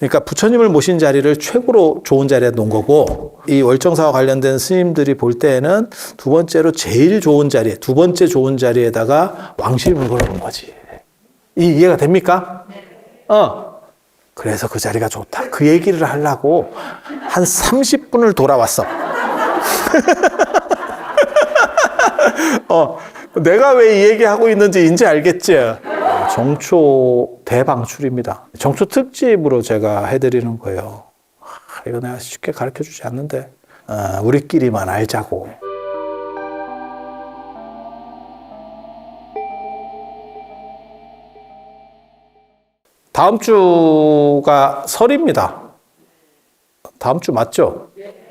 그러니까 부처님을 모신 자리를 최고로 좋은 자리에 놓은 거고, 이 월정사와 관련된 스님들이 볼 때에는 두 번째로 제일 좋은 자리에, 두 번째 좋은 자리에다가 왕실물건을 놓은 거지. 이해가 됩니까? 그래서 그 자리가 좋다. 그 얘기를 하려고 한 30분을 돌아왔어. 내가 왜 이 얘기하고 있는지 이제 알겠지? 정초 대방출입니다. 정초 특집으로 제가 해드리는 거예요. 이거 내가 쉽게 가르쳐 주지 않는데, 우리끼리만 알자고. 다음 주가 설입니다. 다음 주 맞죠?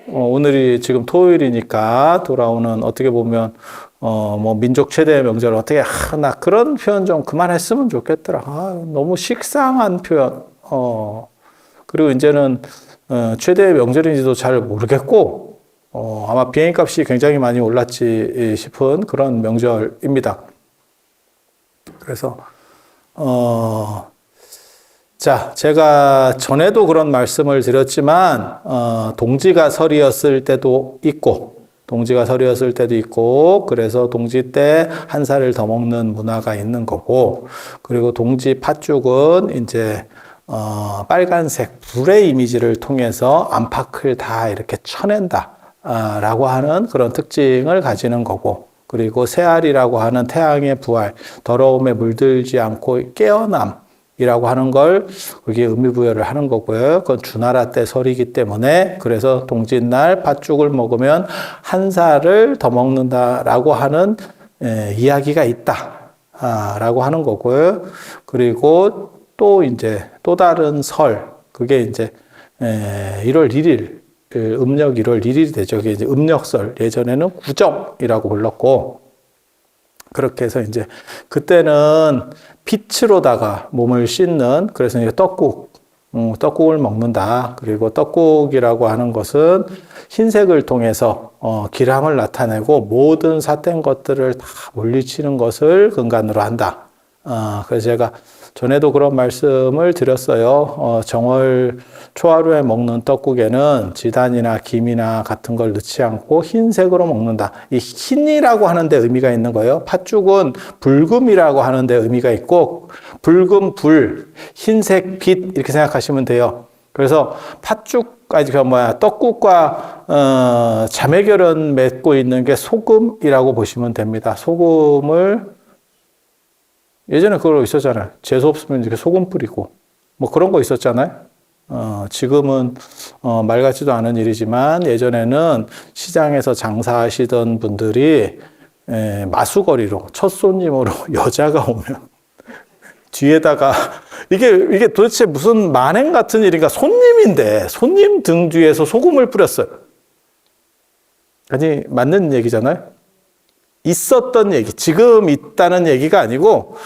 오늘이 지금 토요일이니까 돌아오는, 어떻게 보면 뭐 민족 최대의 명절, 어떻게 나 그런 표현 좀 그만했으면 좋겠더라. 너무 식상한 표현. 그리고 이제는 최대의 명절인지도 잘 모르겠고, 아마 비행값이 굉장히 많이 올랐지 싶은 그런 명절입니다. 그래서 자, 제가 전에도 그런 말씀을 드렸지만, 동지가 설이었을 때도 있고, 그래서 동지 때 한 살을 더 먹는 문화가 있는 거고, 그리고 동지 팥죽은 이제, 빨간색 불의 이미지를 통해서 안팎을 다 이렇게 쳐낸다, 라고 하는 그런 특징을 가지는 거고, 그리고 새알이라고 하는 태양의 부활, 더러움에 물들지 않고 깨어남, 이라고 하는 걸 그게 의미부여를 하는 거고요. 그건 주나라 때 설이기 때문에, 그래서 동짓날 팥죽을 먹으면 한 살을 더 먹는다라고 하는 이야기가 있다라고 하는 거고요. 그리고 또 이제 또 다른 설, 그게 이제 1월 1일, 음력 1월 1일이 되죠. 그게 이제 음력설, 예전에는 구정이라고 불렀고, 그렇게 해서 이제 그때는 빛으로다가 몸을 씻는, 그래서 이제 떡국을 먹는다. 그리고 떡국이라고 하는 것은 흰색을 통해서 기람을 나타내고 모든 삿된 것들을 다 물리치는 것을 근간으로 한다. 그래서 제가 전에도 그런 말씀을 드렸어요. 정월 초하루에 먹는 떡국에는 지단이나 김이나 같은 걸 넣지 않고 흰색으로 먹는다. 이 흰이라고 하는데 의미가 있는 거예요. 팥죽은 붉음이라고 하는데 의미가 있고, 붉은 불, 흰색 빛, 이렇게 생각하시면 돼요. 그래서 떡국과 자매결연 맺고 있는 게 소금이라고 보시면 됩니다. 소금을 예전에 그거 있었잖아요. 재수 없으면 이렇게 소금 뿌리고 뭐 그런 거 있었잖아요. 지금은 말 같지도 않은 일이지만, 예전에는 시장에서 장사하시던 분들이 마수거리로 첫 손님으로 여자가 오면 뒤에다가 이게 도대체 무슨 만행 같은 일인가? 손님인데 손님 등 뒤에서 소금을 뿌렸어요. 아니, 맞는 얘기잖아요. 있었던 얘기, 지금 있다는 얘기가 아니고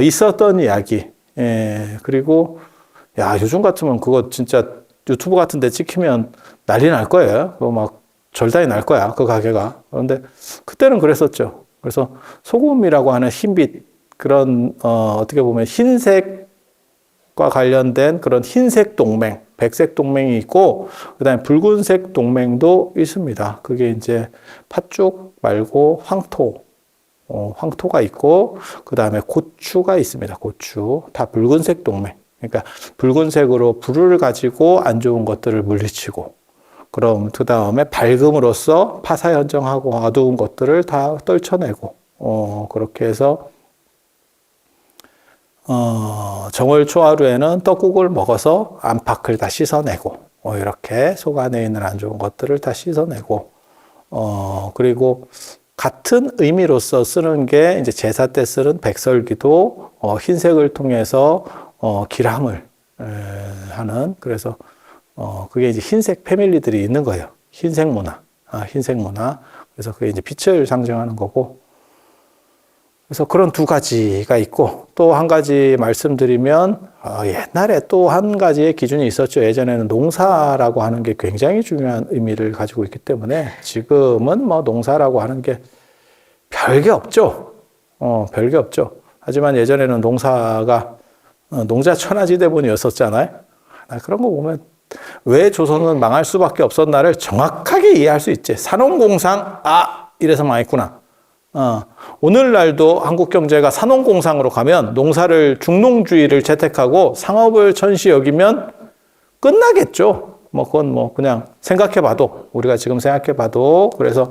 있었던 이야기. 그리고 요즘 같으면 그거 진짜 유튜브 같은 데 찍히면 난리 날 거예요. 그거 막 절단이 날 거야, 그 가게가. 그런데 그때는 그랬었죠. 그래서 소금이라고 하는 흰빛, 그런 어떻게 보면 흰색과 관련된 그런 흰색 동맹, 백색 동맹이 있고, 그다음에 붉은색 동맹도 있습니다. 그게 이제 팥죽 말고 황토가 있고, 그다음에 고추가 있습니다. 고추. 다 붉은색 동맹. 그러니까 붉은색으로 불을 가지고 안 좋은 것들을 물리치고, 그럼 그다음에 밝음으로써 파사현정하고 어두운 것들을 다 떨쳐내고, 그렇게 해서 정월 초하루에는 떡국을 먹어서 안팎을 다 씻어내고, 이렇게 속 안에 있는 안 좋은 것들을 다 씻어내고, 그리고 같은 의미로서 쓰는 게 이제 제사 때 쓰는 백설기도 흰색을 통해서 기람을 하는, 그래서 그게 이제 흰색 패밀리들이 있는 거예요. 흰색 문화. 그래서 그게 이제 빛을 상징하는 거고, 그래서 그런 두 가지가 있고, 또 한 가지 말씀드리면, 옛날에 또 한 가지의 기준이 있었죠. 예전에는 농사라고 하는 게 굉장히 중요한 의미를 가지고 있기 때문에, 지금은 뭐 농사라고 하는 게 별게 없죠. 별게 없죠. 하지만 예전에는 농사가 농자천하지대본이었었잖아요. 나 그런 거 보면 왜 조선은 망할 수밖에 없었나를 정확하게 이해할 수 있지. 산업공상, 이래서 망했구나. 오늘날도 한국 경제가 산업공상으로 가면 농사를 중농주의를 채택하고 상업을 천시 여기면 끝나겠죠. 그건 그냥 생각해봐도, 우리가 지금 생각해봐도, 그래서,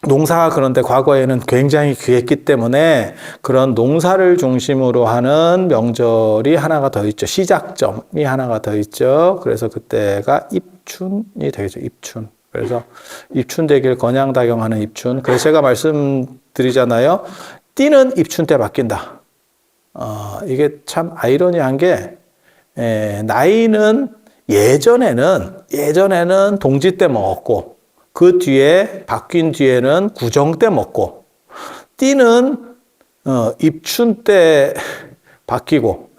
농사가 그런데 과거에는 굉장히 귀했기 때문에 그런 농사를 중심으로 하는 명절이 하나가 더 있죠. 시작점이 하나가 더 있죠. 그래서 그때가 입춘이 되겠죠. 입춘. 그래서 입춘되길 건양다경하는 입춘. 그래서 제가 말씀드리잖아요. 띠는 입춘 때 바뀐다. 이게 참 아이러니한 게, 나이는 예전에는 동지 때 먹었고, 그 뒤에 바뀐 뒤에는 구정 때 먹고, 띠는 입춘 때 바뀌고.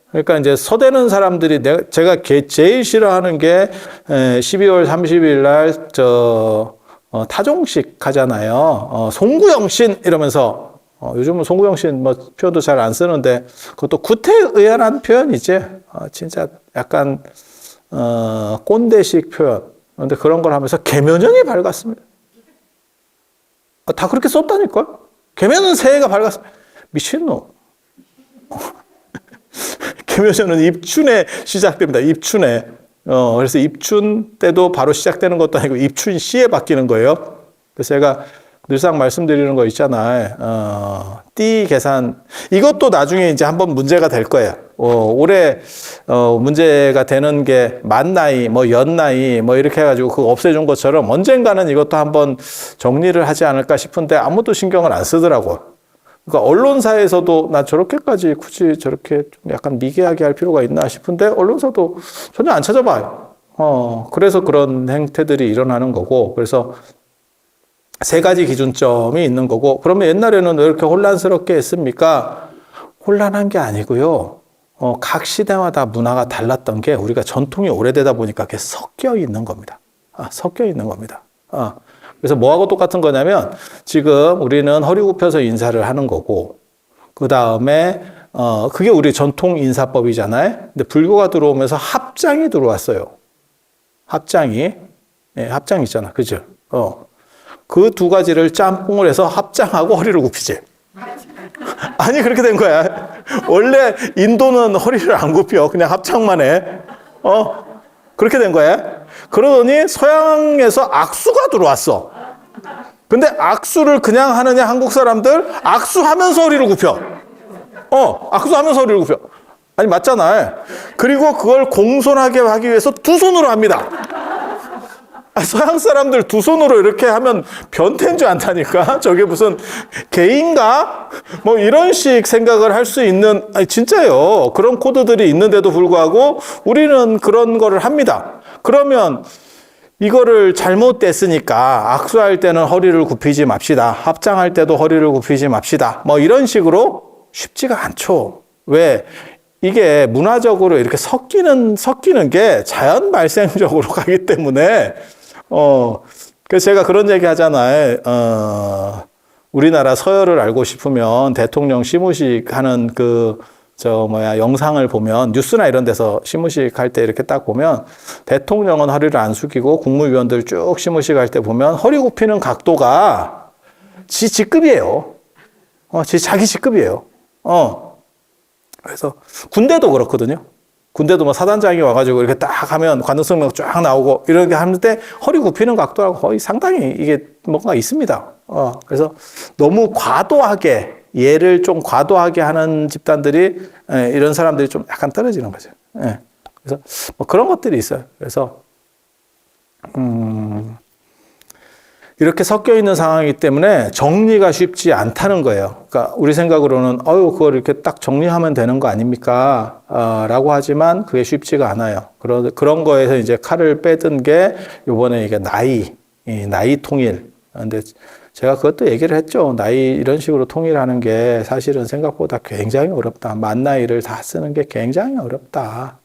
그러니까 이제 서대는 사람들이 제가 제일 싫어하는 게 12월 30일 날 타종식 하잖아요. 송구영신 이러면서 요즘은 송구영신 표현도 잘 안 쓰는데 그것도 구태의연한 표현이지. 진짜 약간 꼰대식 표현. 그런데 그런 걸 하면서 계면연이 밝았습니다. 다 그렇게 썼다니까요. 계면은 새해가 밝았습니다. 미친놈. 계면연은 입춘에 시작됩니다. 입춘에. 그래서 입춘 때도 바로 시작되는 것도 아니고 입춘 시에 바뀌는 거예요. 그래서 제가 늘상 말씀드리는 거 있잖아요. 띠 계산. 이것도 나중에 이제 한번 문제가 될 거예요. 올해, 문제가 되는 게 만나이, 연나이, 이렇게 해가지고 그거 없애준 것처럼 언젠가는 이것도 한번 정리를 하지 않을까 싶은데 아무도 신경을 안 쓰더라고요. 그러니까 언론사에서도 나 저렇게까지 굳이 저렇게 좀 약간 미개하게 할 필요가 있나 싶은데 언론사도 전혀 안 찾아봐요. 그래서 그런 행태들이 일어나는 거고, 그래서 세 가지 기준점이 있는 거고, 그러면 옛날에는 왜 이렇게 혼란스럽게 했습니까? 혼란한 게 아니고요. 각 시대마다 문화가 달랐던 게 우리가 전통이 오래되다 보니까 그게 섞여 있는 겁니다. 섞여 있는 겁니다. 그래서 뭐하고 똑같은 거냐면 지금 우리는 허리 굽혀서 인사를 하는 거고, 그 다음에 그게 우리 전통 인사법이잖아요. 근데 불교가 들어오면서 합장이 들어왔어요. 합장이. 예, 합장 있잖아. 그죠? 그 두 가지를 짬뽕을 해서 합장하고 허리를 굽히지. 아니, 그렇게 된 거야. 원래 인도는 허리를 안 굽혀. 그냥 합장만 해. 그렇게 된 거야. 그러더니 서양에서 악수가 들어왔어. 근데 악수를 그냥 하느냐, 한국 사람들? 악수하면서 허리를 굽혀. 악수하면서 허리를 굽혀. 아니, 맞잖아. 그리고 그걸 공손하게 하기 위해서 두 손으로 합니다. 서양 사람들 두 손으로 이렇게 하면 변태인 줄 안다니까? 저게 무슨 개인가? 이런 식 생각을 할 수 있는, 진짜요. 그런 코드들이 있는데도 불구하고 우리는 그런 거를 합니다. 그러면 이거를 잘못됐으니까 악수할 때는 허리를 굽히지 맙시다. 합장할 때도 허리를 굽히지 맙시다. 이런 식으로 쉽지가 않죠. 왜? 이게 문화적으로 이렇게 섞이는 게 자연 발생적으로 가기 때문에, 그래서 제가 그런 얘기 하잖아요. 우리나라 서열을 알고 싶으면 대통령 시무식 하는 영상을 보면, 뉴스나 이런 데서 시무식 할 때 이렇게 딱 보면, 대통령은 허리를 안 숙이고 국무위원들 쭉 시무식 할 때 보면 허리 굽히는 각도가 지 직급이에요. 자기 직급이에요. 그래서 군대도 그렇거든요. 군대도 사단장이 와가지고 이렇게 딱 하면 관등성명 쫙 나오고 이렇게 하는데 허리 굽히는 각도하고 거의 상당히 이게 뭔가 있습니다. 그래서 너무 과도하게, 얘를 좀 과도하게 하는 집단들이, 이런 사람들이 좀 약간 떨어지는 거죠. 그래서 그런 것들이 있어요. 그래서, 이렇게 섞여 있는 상황이기 때문에 정리가 쉽지 않다는 거예요. 그러니까 우리 생각으로는 그걸 이렇게 딱 정리하면 되는 거 아닙니까? 라고 하지만 그게 쉽지가 않아요. 그런 거에서 이제 칼을 빼든 게 요번에 이게 나이 통일. 근데 제가 그것도 얘기를 했죠. 나이 이런 식으로 통일하는 게 사실은 생각보다 굉장히 어렵다. 만 나이를 다 쓰는 게 굉장히 어렵다.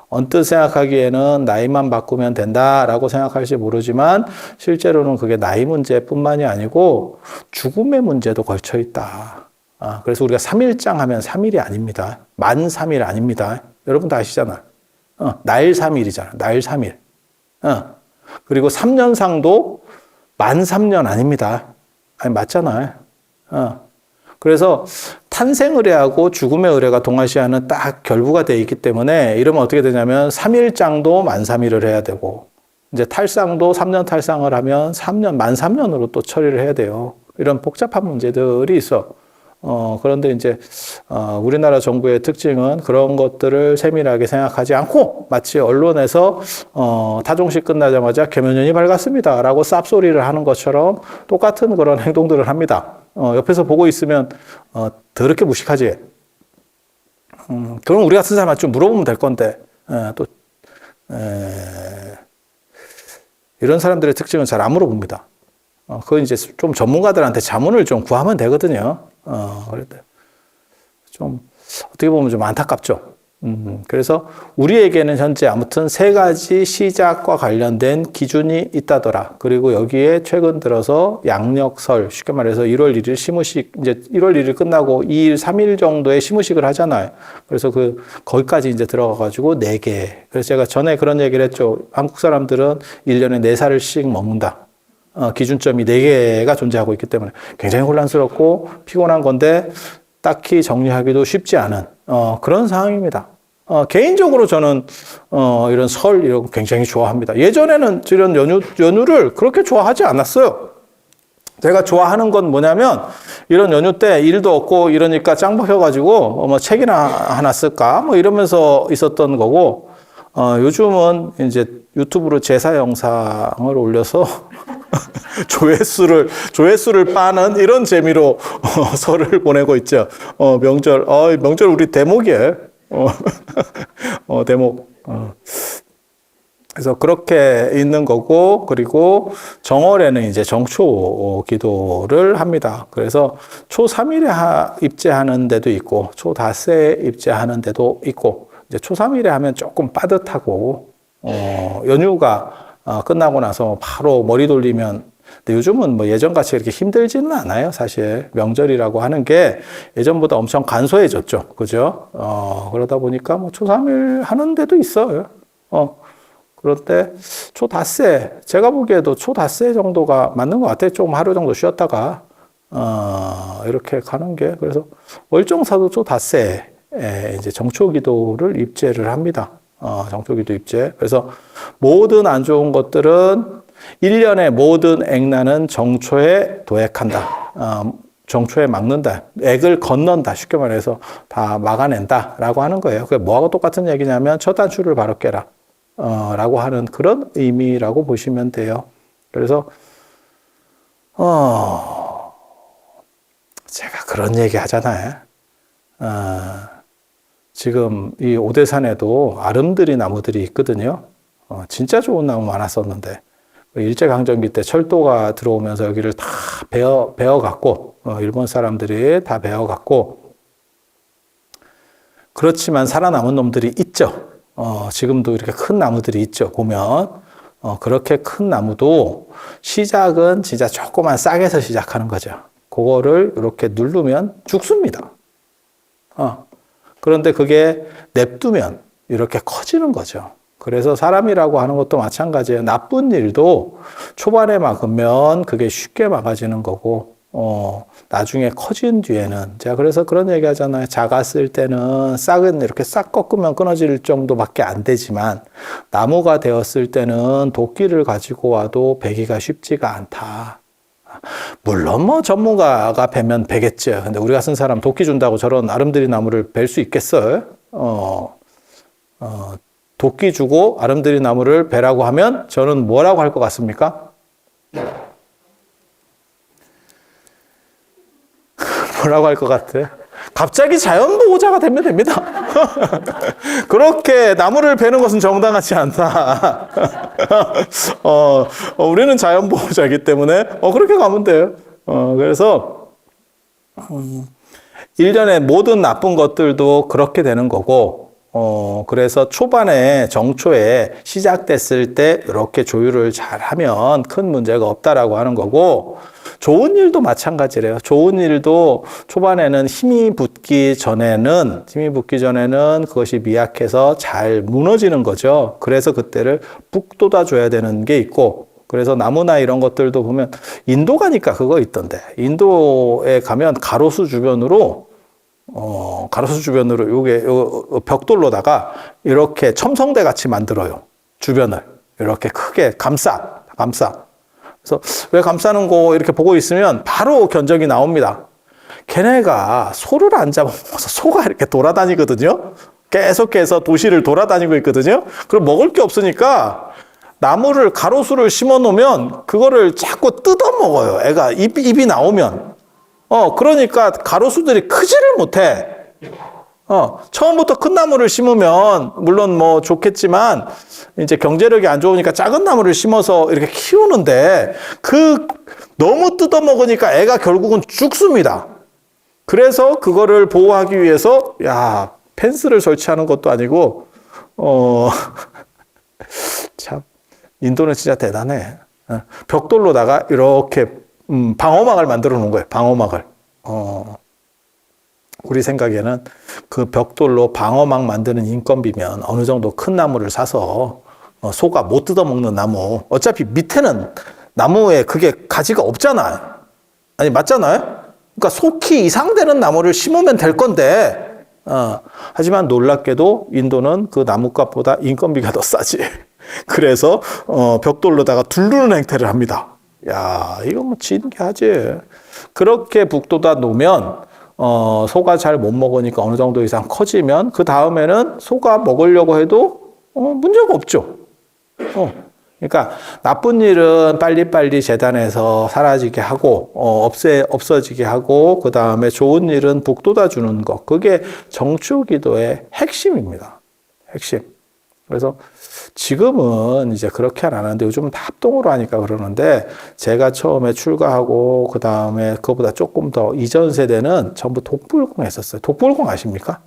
언뜻 생각하기에는 나이만 바꾸면 된다라고 생각할지 모르지만 실제로는 그게 나이 문제뿐만이 아니고 죽음의 문제도 걸쳐 있다. 그래서 우리가 3일장 하면 3일이 아닙니다. 만 3일 아닙니다. 여러분 다 아시잖아요. 날 3일이잖아요. 날 3일. 그리고 3년상도 만 3년 아닙니다. 아니, 맞잖아요. 그래서 탄생 의례하고 죽음의 의례가 동아시아는 딱 결부가 되어 있기 때문에 이러면 어떻게 되냐면 3일장도 만 3일을 해야 되고 이제 탈상도 3년 탈상을 하면 3년, 만 3년으로 또 처리를 해야 돼요. 이런 복잡한 문제들이 있어. 그런데 이제, 우리나라 정부의 특징은 그런 것들을 세밀하게 생각하지 않고 마치 언론에서, 타종식 끝나자마자 계면년이 밝았습니다. 라고 쌉소리를 하는 것처럼 똑같은 그런 행동들을 합니다. 옆에서 보고 있으면, 더럽게 무식하지. 그럼 우리 같은 사람한테 좀 물어보면 될 건데, 이런 사람들의 특징은 잘 안 물어봅니다. 그건 이제 좀 전문가들한테 자문을 좀 구하면 되거든요. 그런데 좀 어떻게 보면 좀 안타깝죠. 그래서 우리에게는 현재 아무튼 세 가지 시작과 관련된 기준이 있다더라. 그리고 여기에 최근 들어서 양력설, 쉽게 말해서 1월 1일 시무식, 이제 1월 1일 끝나고 2일, 3일 정도의 시무식을 하잖아요. 그래서 거기까지 이제 들어가가지고 4개. 그래서 제가 전에 그런 얘기를 했죠. 한국 사람들은 1년에 4살씩 먹는다. 기준점이 4개가 존재하고 있기 때문에 굉장히 혼란스럽고 피곤한 건데 딱히 정리하기도 쉽지 않은 그런 상황입니다. 개인적으로 저는 이런 설 이런 거 굉장히 좋아합니다. 예전에는 이런 연휴를 그렇게 좋아하지 않았어요. 제가 좋아하는 건 뭐냐면 이런 연휴 때 일도 없고 이러니까 짱 박혀가지고 뭐 책이나 하나 쓸까 뭐 이러면서 있었던 거고 요즘은 이제 유튜브로 제사 영상을 올려서 조회수를 빠는 이런 재미로 설을 보내고 있죠. 명절 우리 대목이에요. 대목. 그래서 그렇게 있는 거고, 그리고 정월에는 이제 정초 기도를 합니다. 그래서 초 3일에 입제하는 데도 있고, 초 닷새에 입제하는 데도 있고, 이제 초 3일에 하면 조금 빠듯하고, 연휴가 끝나고 나서 바로 머리 돌리면 근데 요즘은 뭐 예전같이 이렇게 힘들지는 않아요. 사실 명절이라고 하는 게 예전보다 엄청 간소해졌죠. 그죠? 그러다 보니까 뭐 초3일 하는 데도 있어요. 그런데 초닷새, 제가 보기에도 초닷새 정도가 맞는 것 같아요. 조금 하루 정도 쉬었다가 이렇게 가는 게. 그래서 월정사도 초닷새에 이제 정초기도를 입제를 합니다. 정초기도 입제. 그래서 모든 안 좋은 것들은 1년의 모든 액난은 정초에 도액한다. 정초에 막는다. 액을 건넌다. 쉽게 말해서 다 막아낸다. 라고 하는 거예요. 그게 뭐하고 똑같은 얘기냐면 첫 단추를 바로 깨라. 라고 하는 그런 의미라고 보시면 돼요. 그래서, 제가 그런 얘기 하잖아요. 지금 이 오대산에도 아름드리 나무들이 있거든요. 진짜 좋은 나무 많았었는데. 일제강점기 때 철도가 들어오면서 여기를 다 베어갖고, 일본 사람들이 다 베어갖고, 그렇지만 살아남은 놈들이 있죠. 지금도 이렇게 큰 나무들이 있죠. 보면, 그렇게 큰 나무도 시작은 진짜 조그만 싹에서 시작하는 거죠. 그거를 이렇게 누르면 죽습니다. 그런데 그게 냅두면 이렇게 커지는 거죠. 그래서 사람이라고 하는 것도 마찬가지예요. 나쁜 일도 초반에 막으면 그게 쉽게 막아지는 거고, 나중에 커진 뒤에는, 제가 그래서 그런 얘기 하잖아요. 작았을 때는 싹은 이렇게 싹 꺾으면 끊어질 정도밖에 안 되지만, 나무가 되었을 때는 도끼를 가지고 와도 베기가 쉽지가 않다. 물론 뭐 전문가가 베면 베겠죠. 근데 우리 같은 사람 도끼 준다고 저런 아름드리 나무를 벨 수 있겠어요? 도끼 주고 아름드리 나무를 베라고 하면 저는 뭐라고 할 것 같습니까? 뭐라고 할 것 같아? 갑자기 자연보호자가 되면 됩니다. 그렇게 나무를 베는 것은 정당하지 않다. 우리는 자연보호자이기 때문에 그렇게 가면 돼요. 그래서 1년의 모든 나쁜 것들도 그렇게 되는 거고 그래서 초반에 정초에 시작됐을 때 이렇게 조율을 잘 하면 큰 문제가 없다라고 하는 거고, 좋은 일도 마찬가지래요. 좋은 일도 초반에는 힘이 붙기 전에는 그것이 미약해서 잘 무너지는 거죠. 그래서 그때를 북돋아 줘야 되는 게 있고, 그래서 나무나 이런 것들도 보면 인도 가니까 그거 있던데, 인도에 가면 가로수 주변으로 요게 벽돌로다가 이렇게 첨성대 같이 만들어요. 주변을 이렇게 크게 감싸. 그래서 왜 감싸는 거 이렇게 보고 있으면 바로 견적이 나옵니다. 걔네가 소를 안 잡아먹어서 소가 이렇게 돌아다니거든요. 계속해서 도시를 돌아다니고 있거든요. 그럼 먹을 게 없으니까 나무를, 가로수를 심어 놓으면 그거를 자꾸 뜯어 먹어요. 애가 입이 나오면. 그러니까 가로수들이 크지를 못해. 처음부터 큰 나무를 심으면, 물론 뭐 좋겠지만, 이제 경제력이 안 좋으니까 작은 나무를 심어서 이렇게 키우는데, 너무 뜯어먹으니까 애가 결국은 죽습니다. 그래서 그거를 보호하기 위해서, 펜스를 설치하는 것도 아니고, 참, 인도는 진짜 대단해. 벽돌로다가 이렇게, 방어막을 만들어 놓은 거예요. 방어막을. 우리 생각에는 그 벽돌로 방어막 만드는 인건비면 어느 정도 큰 나무를 사서 소가 못 뜯어먹는 나무. 어차피 밑에는 나무에 그게 가지가 없잖아요. 아니, 맞잖아요? 그러니까 소키 이상 되는 나무를 심으면 될 건데, 하지만 놀랍게도 인도는 그 나무값보다 인건비가 더 싸지. 그래서 벽돌로다가 두르는 행태를 합니다. 야, 이거 뭐 진기하지. 그렇게 북돋아 놓으면 소가 잘 못 먹으니까 어느 정도 이상 커지면 그 다음에는 소가 먹으려고 해도 문제가 없죠. 그러니까 나쁜 일은 빨리빨리 재단에서 사라지게 하고 없어지게 하고, 그 다음에 좋은 일은 북돋아 주는 것. 그게 정초기도의 핵심입니다. 핵심. 그래서 지금은 이제 그렇게 안 하는데 요즘은 다 합동으로 하니까 그러는데, 제가 처음에 출가하고 그 다음에 그거보다 조금 더 이전 세대는 전부 독불공 했었어요. 독불공 아십니까?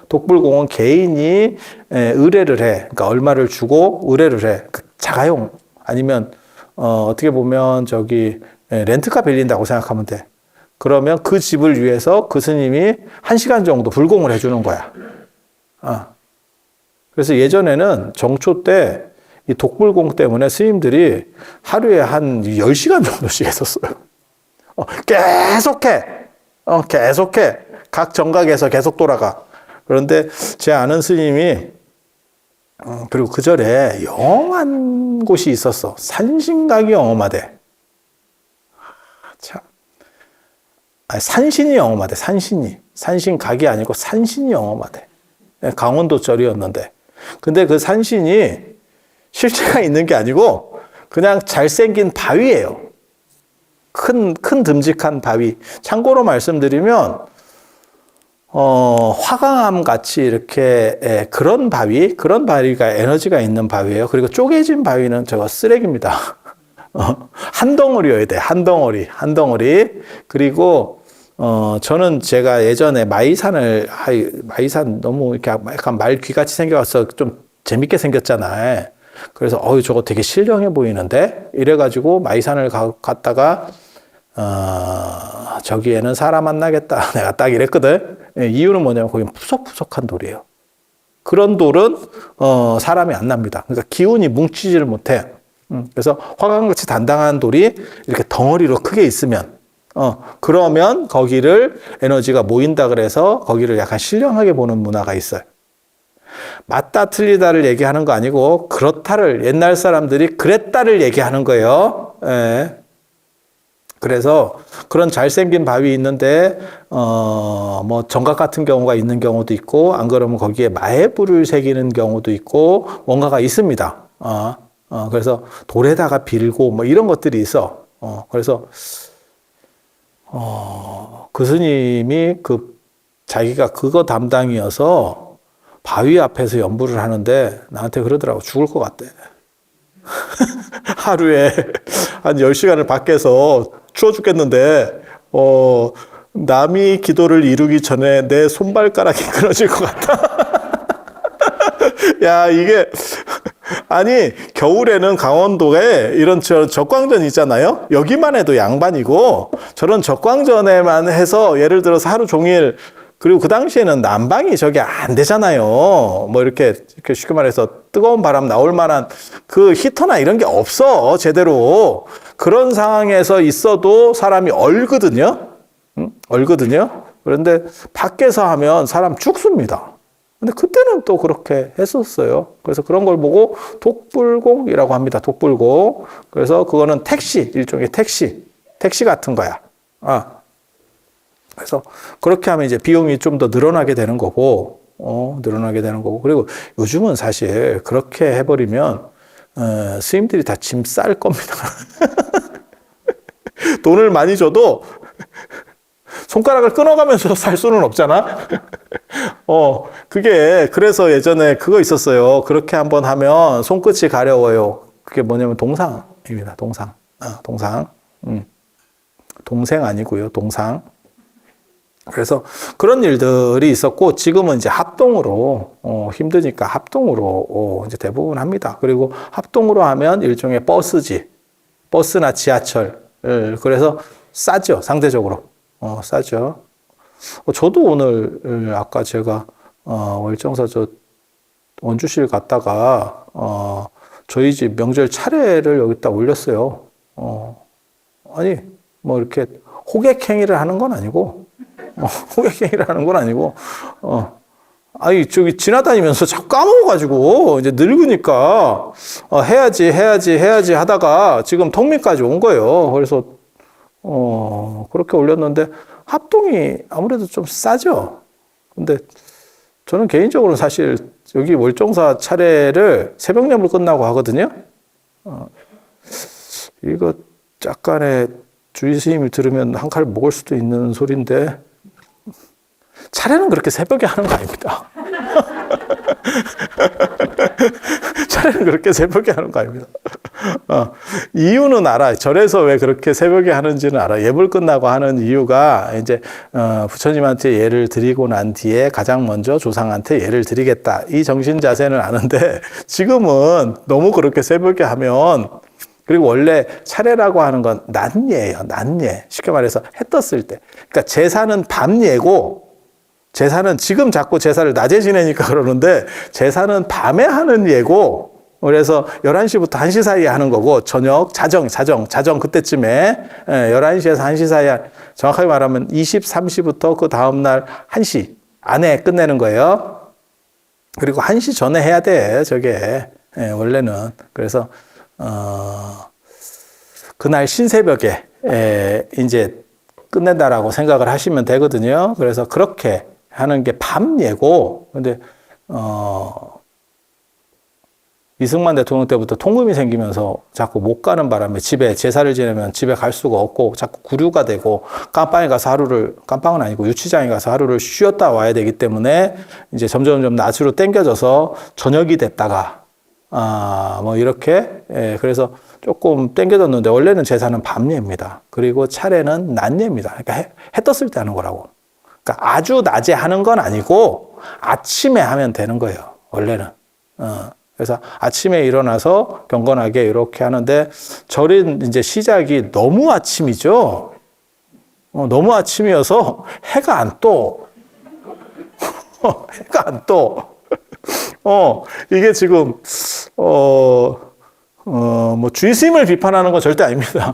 독불공은 개인이 의뢰를 해. 그러니까 얼마를 주고 의뢰를 해. 자가용 아니면 어떻게 보면 렌트카 빌린다고 생각하면 돼. 그러면 그 집을 위해서 그 스님이 1시간 정도 불공을 해주는 거야. 그래서 예전에는 정초 때 이 독불공 때문에 스님들이 하루에 한 10시간 정도씩 했었어요. 계속해. 각 정각에서 계속 돌아가. 그런데 제 아는 스님이, 그리고 그 절에 영한 곳이 있었어. 산신각이 영엄하대. 참. 아니, 산신이 영엄하대. 산신각이 아니고 산신이 영엄하대. 강원도 절이었는데. 근데 그 산신이 실체가 있는 게 아니고 그냥 잘생긴 바위예요. 큰 듬직한 바위. 참고로 말씀드리면 화강암 같이 이렇게 그런 바위가 에너지가 있는 바위예요. 그리고 쪼개진 바위는 저거 쓰레기입니다. 한 덩어리여야 돼. 한 덩어리. 그리고 저는 제가 예전에 마이산 너무 이렇게 약간 말귀같이 생겨서 좀 재밌게 생겼잖아요. 그래서 저거 되게 신령해 보이는데 이래가지고 마이산을 갔다가 저기에는 사람 만나겠다. 내가 딱 이랬거든. 이유는 뭐냐면 거기 푸석푸석한 돌이에요. 그런 돌은 사람이 안 납니다. 그러니까 기운이 뭉치지를 못해. 그래서 화강같이 단단한 돌이 이렇게 덩어리로 크게 있으면 그러면 거기를 에너지가 모인다 그래서 거기를 약간 신령하게 보는 문화가 있어요. 맞다 틀리다를 얘기하는 거 아니고 그렇다를, 옛날 사람들이 그랬다를 얘기하는 거예요. 예. 그래서 그런 잘생긴 바위 있는데 뭐 정각 같은 경우가 있는 경우도 있고, 안 그러면 거기에 마애불을 새기는 경우도 있고 뭔가가 있습니다. 그래서 돌에다가 빌고 뭐 이런 것들이 있어. 그래서 그 스님이 자기가 그거 담당이어서 바위 앞에서 연부를 하는데 나한테 그러더라고. 죽을 것 같대. 하루에 한 10시간을 밖에서 추워 죽겠는데 남이 기도를 이루기 전에 내 손발가락이 끊어질 것 같다. 야, 이게, 아니, 겨울에는 강원도에 이런 적광전 있잖아요? 여기만 해도 양반이고, 저런 적광전에만 해서 예를 들어서 하루 종일, 그리고 그 당시에는 난방이 저게 안 되잖아요. 뭐 이렇게 쉽게 말해서 뜨거운 바람 나올 만한 그 히터나 이런 게 없어, 제대로. 그런 상황에서 있어도 사람이 얼거든요? 응? 얼거든요? 그런데 밖에서 하면 사람 죽습니다. 근데 그때는 또 그렇게 했었어요. 그래서 그런 걸 보고 독불공이라고 합니다. 독불공. 그래서 그거는 택시, 일종의 택시 같은 거야. 그래서 그렇게 하면 이제 비용이 좀 더 늘어나게 되는 거고, 늘어나게 되는 거고. 그리고 요즘은 사실 그렇게 해버리면, 스님들이 다 짐 쌀 겁니다. 돈을 많이 줘도 손가락을 끊어가면서 살 수는 없잖아. 그래서 예전에 그거 있었어요. 그렇게 한번 하면 손끝이 가려워요. 그게 뭐냐면 동상입니다. 동상. 동상. 동생 아니고요. 동상. 그래서 그런 일들이 있었고, 지금은 이제 합동으로, 힘드니까 합동으로, 이제 대부분 합니다. 그리고 합동으로 하면 일종의 버스지. 버스나 지하철. 그래서 싸죠. 상대적으로. 싸죠. 저도 오늘, 아까 제가, 월정사 원주실 갔다가, 저희 집 명절 차례를 여기다 올렸어요. 아니, 뭐 이렇게 호객행위를 하는 건 아니고, 호객행위를 하는 건 아니고, 아니, 저기 지나다니면서 자꾸 까먹어가지고, 이제 늙으니까, 해야지 하다가 지금 턱밑까지 온 거예요. 그래서, 그렇게 올렸는데, 합동이 아무래도 좀 싸죠. 근데 저는 개인적으로 사실 여기 월정사 차례를 새벽 예물 끝나고 하거든요. 이거 약간의 주의 스님이 들으면 한 칼 먹을 수도 있는 소리인데, 차례는 그렇게 새벽에 하는 거 아닙니다. 차례는 그렇게 새벽에 하는 거 아닙니다. 이유는 알아. 절에서 왜 그렇게 새벽에 하는지는 알아. 예불 끝나고 하는 이유가 이제 부처님한테 예를 드리고 난 뒤에 가장 먼저 조상한테 예를 드리겠다. 이 정신 자세는 아는데 지금은 너무 그렇게 새벽에 하면, 그리고 원래 차례라고 하는 건 낮예예요. 낮예. 쉽게 말해서 해 떴을 때. 그러니까 제사는 밤예고, 제사는 지금 자꾸 제사를 낮에 지내니까 그러는데, 제사는 밤에 하는 예고, 그래서 11시부터 1시 사이에 하는 거고, 저녁, 자정 그때쯤에 11시에서 1시 사이에, 정확하게 말하면 23시부터 그 다음날 1시 안에 끝내는 거예요. 그리고 1시 전에 해야 돼, 저게. 원래는. 그래서, 그날 신새벽에 이제 끝낸다라고 생각을 하시면 되거든요. 그래서 그렇게 하는 게 밤 예고, 근데, 이승만 대통령 때부터 통금이 생기면서 자꾸 못 가는 바람에 집에 제사를 지내면 집에 갈 수가 없고 자꾸 구류가 되고, 깜빵은 아니고 유치장에 가서 하루를 쉬었다 와야 되기 때문에 이제 점점 낮으로 땡겨져서 저녁이 됐다가, 뭐 이렇게, 그래서 조금 땡겨졌는데, 원래는 제사는 밤예입니다. 그리고 차례는 낮예입니다. 그러니까 해 떴을 때 하는 거라고. 그러니까 아주 낮에 하는 건 아니고 아침에 하면 되는 거예요. 원래는. 그래서 아침에 일어나서 경건하게 이렇게 하는데, 절인 이제 시작이 너무 아침이죠. 너무 아침이어서 해가 안 떠. 해가 안 떠. 이게 지금, 뭐 주의 스님을 비판하는 건 절대 아닙니다.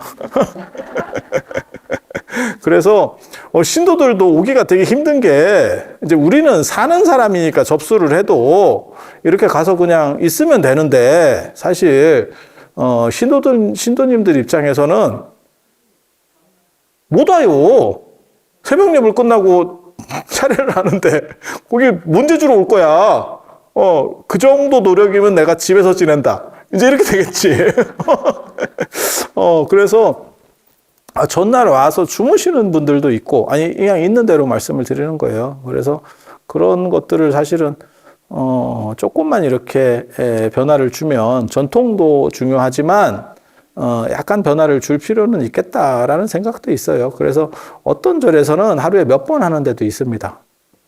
그래서 신도들도 오기가 되게 힘든 게, 이제 우리는 사는 사람이니까 접수를 해도 이렇게 가서 그냥 있으면 되는데, 사실 신도님들 입장에서는 못 와요. 새벽 예불 끝나고 차례를 하는데 거기 문제주로 올 거야. 그 정도 노력이면 내가 집에서 지낸다, 이제 이렇게 되겠지. 그래서 전날 와서 주무시는 분들도 있고, 아니 그냥 있는 대로 말씀을 드리는 거예요. 그래서 그런 것들을 사실은 조금만 이렇게 변화를 주면, 전통도 중요하지만 약간 변화를 줄 필요는 있겠다라는 생각도 있어요. 그래서 어떤 절에서는 하루에 몇 번 하는 데도 있습니다.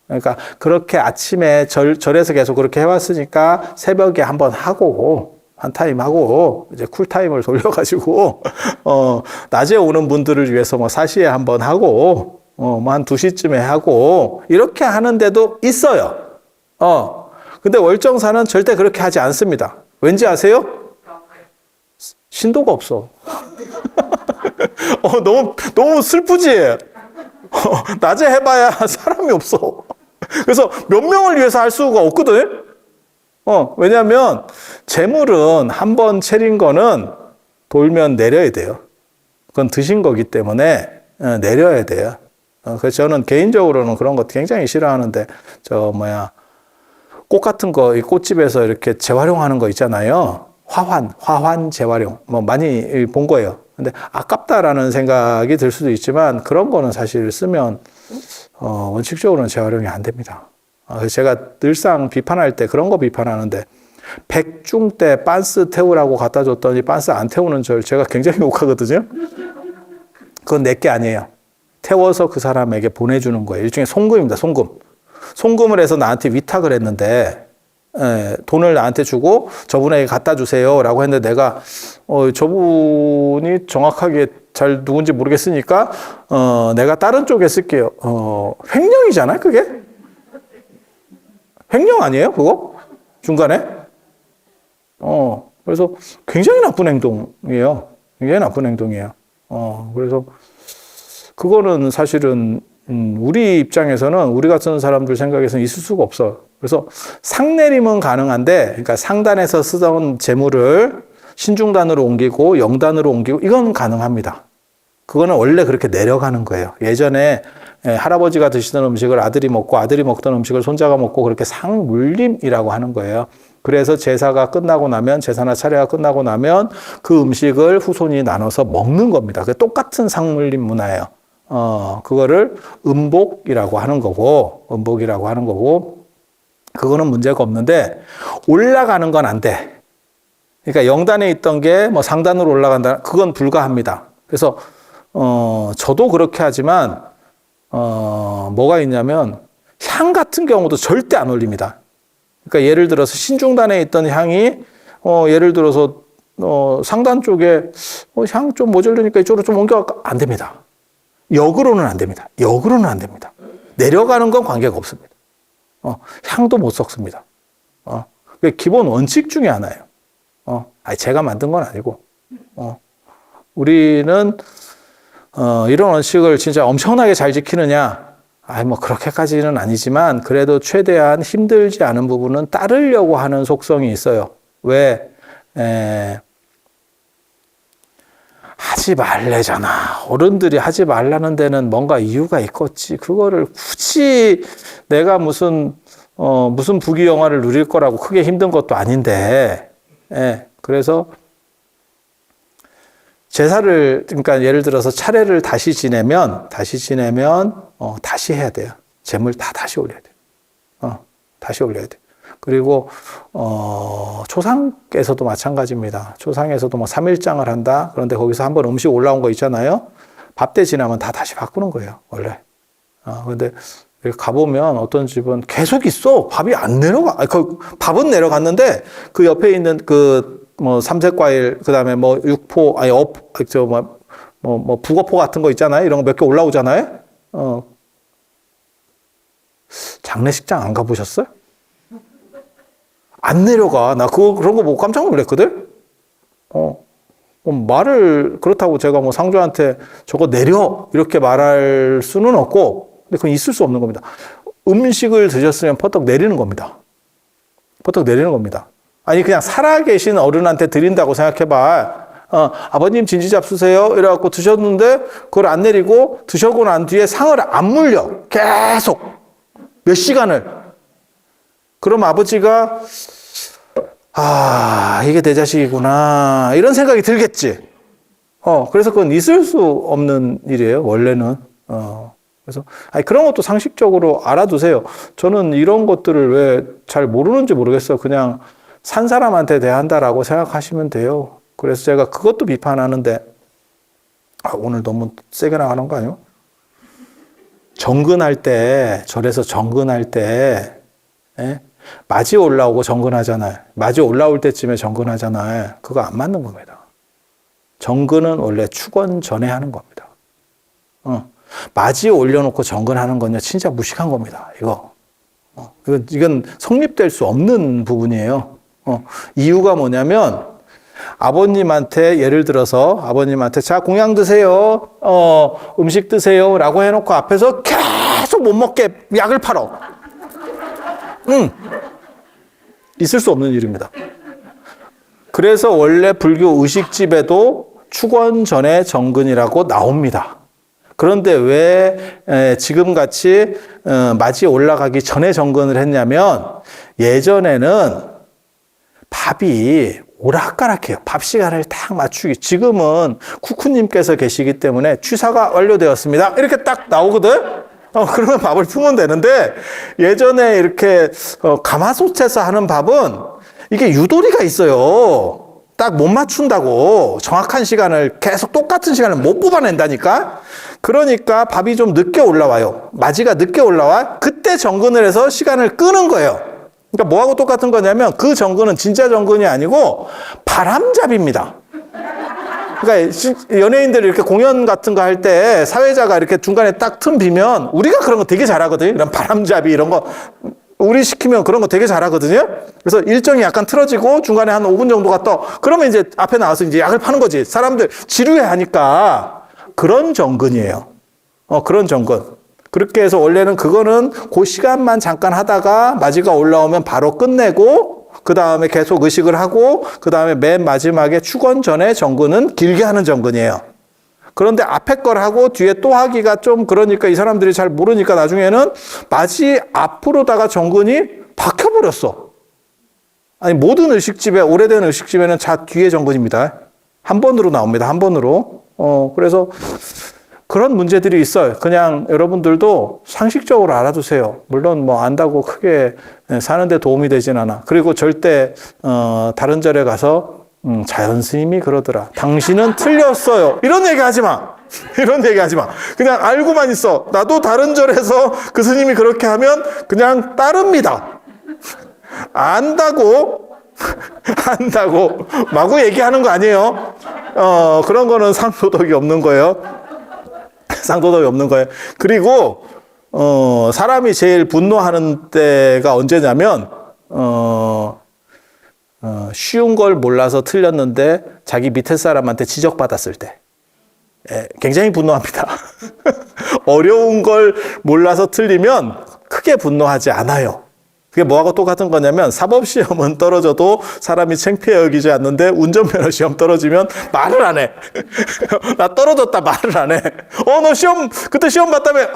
그러니까 그렇게 아침에 절에서 계속 그렇게 해왔으니까 새벽에 한번 하고, 한 타임 하고, 이제 쿨타임을 돌려가지고, 낮에 오는 분들을 위해서 뭐 4시에 한번 하고, 뭐 한 2시쯤에 하고, 이렇게 하는데도 있어요. 근데 월정사는 절대 그렇게 하지 않습니다. 왠지 아세요? 신도가 없어. 너무 슬프지? 낮에 해봐야 사람이 없어. 그래서 몇 명을 위해서 할 수가 없거든? 왜냐면, 재물은 한 번 차린 거는 돌면 내려야 돼요. 그건 드신 거기 때문에 내려야 돼요. 그래서 저는 개인적으로는 그런 거 굉장히 싫어하는데, 꽃 같은 거, 이 꽃집에서 이렇게 재활용하는 거 있잖아요. 화환 재활용. 뭐 많이 본 거예요. 근데 아깝다라는 생각이 들 수도 있지만 그런 거는 사실 쓰면 원칙적으로는 재활용이 안 됩니다. 그래서 제가 늘상 비판할 때 그런 거 비판하는데 백중 때 빤스 태우라고 갖다 줬더니 빤스 안 태우는 절 제가 굉장히 욕하거든요. 그건 내게 아니에요. 태워서 그 사람에게 보내주는 거예요. 일종의 송금입니다. 송금을 해서 나한테 위탁을 했는데 돈을 나한테 주고 저분에게 갖다 주세요 라고 했는데 내가 저분이 정확하게 잘 누군지 모르겠으니까 내가 다른 쪽에 쓸게요. 횡령이잖아요 그게? 횡령 아니에요 그거? 중간에? 그래서 굉장히 나쁜 행동이에요. 굉장히 나쁜 행동이에요. 그래서 그거는 사실은 우리 입장에서는 우리 같은 사람들 생각에서는 있을 수가 없어요. 그래서 상내림은 가능한데, 그러니까 상단에서 쓰던 재물을 신중단으로 옮기고 영단으로 옮기고 이건 가능합니다. 그거는 원래 그렇게 내려가는 거예요. 예전에 할아버지가 드시던 음식을 아들이 먹고 아들이 먹던 음식을 손자가 먹고 그렇게 상물림이라고 하는 거예요. 그래서 제사가 끝나고 나면 제사나 차례가 끝나고 나면 그 음식을 후손이 나눠서 먹는 겁니다. 그 똑같은 상물림 문화예요. 그거를 음복이라고 하는 거고, 그거는 문제가 없는데, 올라가는 건 안 돼. 그러니까 영단에 있던 게 뭐 상단으로 올라간다, 그건 불가합니다. 그래서, 저도 그렇게 하지만, 뭐가 있냐면, 향 같은 경우도 절대 안 올립니다. 그러니까 예를 들어서 신중단에 있던 향이, 예를 들어서, 상단 쪽에, 향 좀 모자르니까 이쪽으로 좀 안 됩니다. 역으로는 안 됩니다. 내려가는 건 관계가 없습니다. 향도 못 섞습니다. 그게 기본 원칙 중에 하나예요. 제가 만든 건 아니고, 우리는, 이런 원칙을 진짜 엄청나게 잘 지키느냐? 뭐, 그렇게까지는 아니지만, 그래도 최대한 힘들지 않은 부분은 따르려고 하는 속성이 있어요. 왜, 하지 말래잖아. 어른들이 하지 말라는 데는 뭔가 이유가 있겠지. 그거를 굳이 내가 무슨 부귀영화를 누릴 거라고 크게 힘든 것도 아닌데, 그래서 제사를, 그러니까 예를 들어서 차례를 다시 지내면 다시 해야 돼요. 재물 다시 올려야 돼요. 다시 올려야 돼요. 그리고 초상에서도 마찬가지입니다. 초상에서도 뭐 3일장을 한다. 그런데 거기서 한번 음식 올라온 거 있잖아요. 밥 때 지나면 다시 바꾸는 거예요. 원래. 근데 가보면 어떤 집은 계속 있어. 밥이 안 내려가. 밥은 내려갔는데 그 옆에 있는 뭐 삼색과일, 그 다음에 뭐 육포, 북어포 같은 거 있잖아요. 이런 거 몇 개 올라오잖아요. 장례식장 안 가보셨어요? 안 내려가. 나 그런 거 보고 깜짝 놀랐거든? 말을, 그렇다고 제가 뭐 상주한테 저거 내려! 이렇게 말할 수는 없고, 근데 그건 있을 수 없는 겁니다. 음식을 드셨으면 퍼떡 내리는 겁니다. 아니, 그냥 살아계신 어른한테 드린다고 생각해봐. 아버님 진지 잡수세요. 이래갖고 드셨는데, 그걸 안 내리고 드셔고 난 뒤에 상을 안 물려. 계속. 몇 시간을. 그럼 아버지가 이게 내 자식이구나 이런 생각이 들겠지. 그래서 그건 있을 수 없는 일이에요. 원래는. 그래서 그런 것도 상식적으로 알아두세요. 저는 이런 것들을 왜 잘 모르는지 모르겠어요. 그냥 산 사람한테 대한다라고 생각하시면 돼요. 그래서 제가 그것도 비판하는데 오늘 너무 세게 나가는 거 아니에요? 정근할 때, 절에서 정근할 때, 예? 맞이 올라오고 정근하잖아요. 맞이 올라올 때쯤에 정근하잖아요. 그거 안 맞는 겁니다. 정근은 원래 축원 전에 하는 겁니다. 맞이 올려놓고 정근하는 건요, 진짜 무식한 겁니다. 이건 성립될 수 없는 부분이에요. 이유가 뭐냐면, 아버님한테, 예를 들어서 아버님한테, 자, 공양 드세요. 음식 드세요. 라고 해놓고 앞에서 계속 못 먹게 약을 팔어. 있을 수 없는 일입니다. 그래서 원래 불교 의식집에도 축원 전에 정근이라고 나옵니다. 그런데 왜 지금같이 맞이 올라가기 전에 정근을 했냐면 예전에는 밥이 오락가락해요. 밥 시간을 딱 맞추기. 지금은 쿠쿠님께서 계시기 때문에 취사가 완료되었습니다. 이렇게 딱 나오거든? 그러면 밥을 풀면 되는데 예전에 이렇게 가마솥에서 하는 밥은 이게 유도리가 있어요. 딱 못 맞춘다고 정확한 시간을 계속 똑같은 시간을 못 뽑아낸다니까. 그러니까 밥이 좀 늦게 올라와요. 맞이가 늦게 올라와. 그때 정근을 해서 시간을 끄는 거예요. 그러니까 뭐하고 똑같은 거냐면 그 정근은 진짜 정근이 아니고 바람잡이입니다. 그러니까 연예인들이 이렇게 공연 같은 거 할 때 사회자가 이렇게 중간에 딱 틈 비면 우리가 그런 거 되게 잘하거든요. 이런 바람잡이 이런 거 우리 시키면 그런 거 되게 잘하거든요. 그래서 일정이 약간 틀어지고 중간에 한 5분 정도가 떠. 그러면 이제 앞에 나와서 이제 약을 파는 거지. 사람들 지루해 하니까 그런 정근이에요. 그런 정근. 그렇게 해서 원래는 그거는 그 시간만 잠깐 하다가 맞이가 올라오면 바로 끝내고 그 다음에 계속 의식을 하고 그 다음에 맨 마지막에 축원 전에 정근은 길게 하는 정근이에요. 그런데 앞에 걸 하고 뒤에 또 하기가 좀 그러니까 이 사람들이 잘 모르니까 나중에는 맞이 앞으로다가 정근이 박혀버렸어. 아니 모든 의식집에 오래된 의식집에는 자 뒤에 정근입니다. 한 번으로 나옵니다. 한 번으로. 그래서 그런 문제들이 있어요. 그냥 여러분들도 상식적으로 알아두세요. 물론 뭐 안다고 크게 사는데 도움이 되진 않아. 그리고 절대 다른 절에 가서 자연 스님이 그러더라. 당신은 틀렸어요. 이런 얘기 하지 마. 이런 얘기 하지 마. 그냥 알고만 있어. 나도 다른 절에서 그 스님이 그렇게 하면 그냥 따릅니다. 안다고 마구 얘기하는 거 아니에요. 그런 거는 상도덕이 없는 거예요. 상도덕이 없는 거예요. 그리고 사람이 제일 분노하는 때가 언제냐면 쉬운 걸 몰라서 틀렸는데 자기 밑에 사람한테 지적받았을 때 굉장히 분노합니다. 어려운 걸 몰라서 틀리면 크게 분노하지 않아요. 그게 뭐하고 똑같은 거냐면 사법시험은 떨어져도 사람이 창피해 여기지 않는데 운전면허 시험 떨어지면 말을 안 해. 나 떨어졌다 말을 안 해. 너 시험 그때 시험 봤다며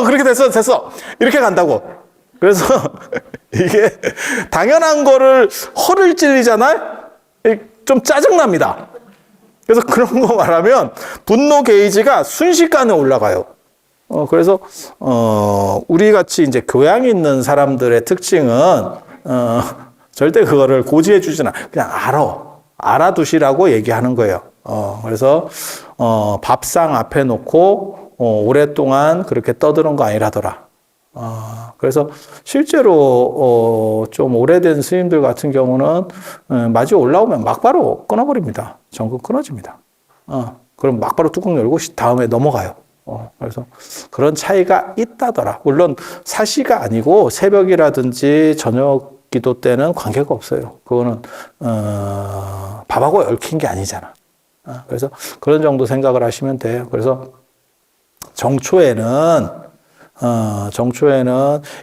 그렇게 됐어 이렇게 간다고. 그래서 이게 당연한 거를 허를 찔리잖아요. 좀 짜증납니다. 그래서 그런 거 말하면 분노 게이지가 순식간에 올라가요. 그래서 우리 같이 이제 교양 있는 사람들의 특징은 절대 그거를 고지해 주진 않아. 그냥 알아두시라고 얘기하는 거예요. 그래서 밥상 앞에 놓고 오랫동안 그렇게 떠드는 거 아니라더라. 그래서 실제로 좀 오래된 스님들 같은 경우는 맞이 올라오면 막바로 끊어버립니다. 정근 끊어집니다. 그럼 막바로 뚜껑 열고 다음에 넘어가요. 그래서 그런 차이가 있다더라. 물론 사시가 아니고 새벽이라든지 저녁 기도 때는 관계가 없어요. 그거는 밥하고 얽힌 게 아니잖아. 그래서 그런 정도 생각을 하시면 돼요. 그래서 정초에는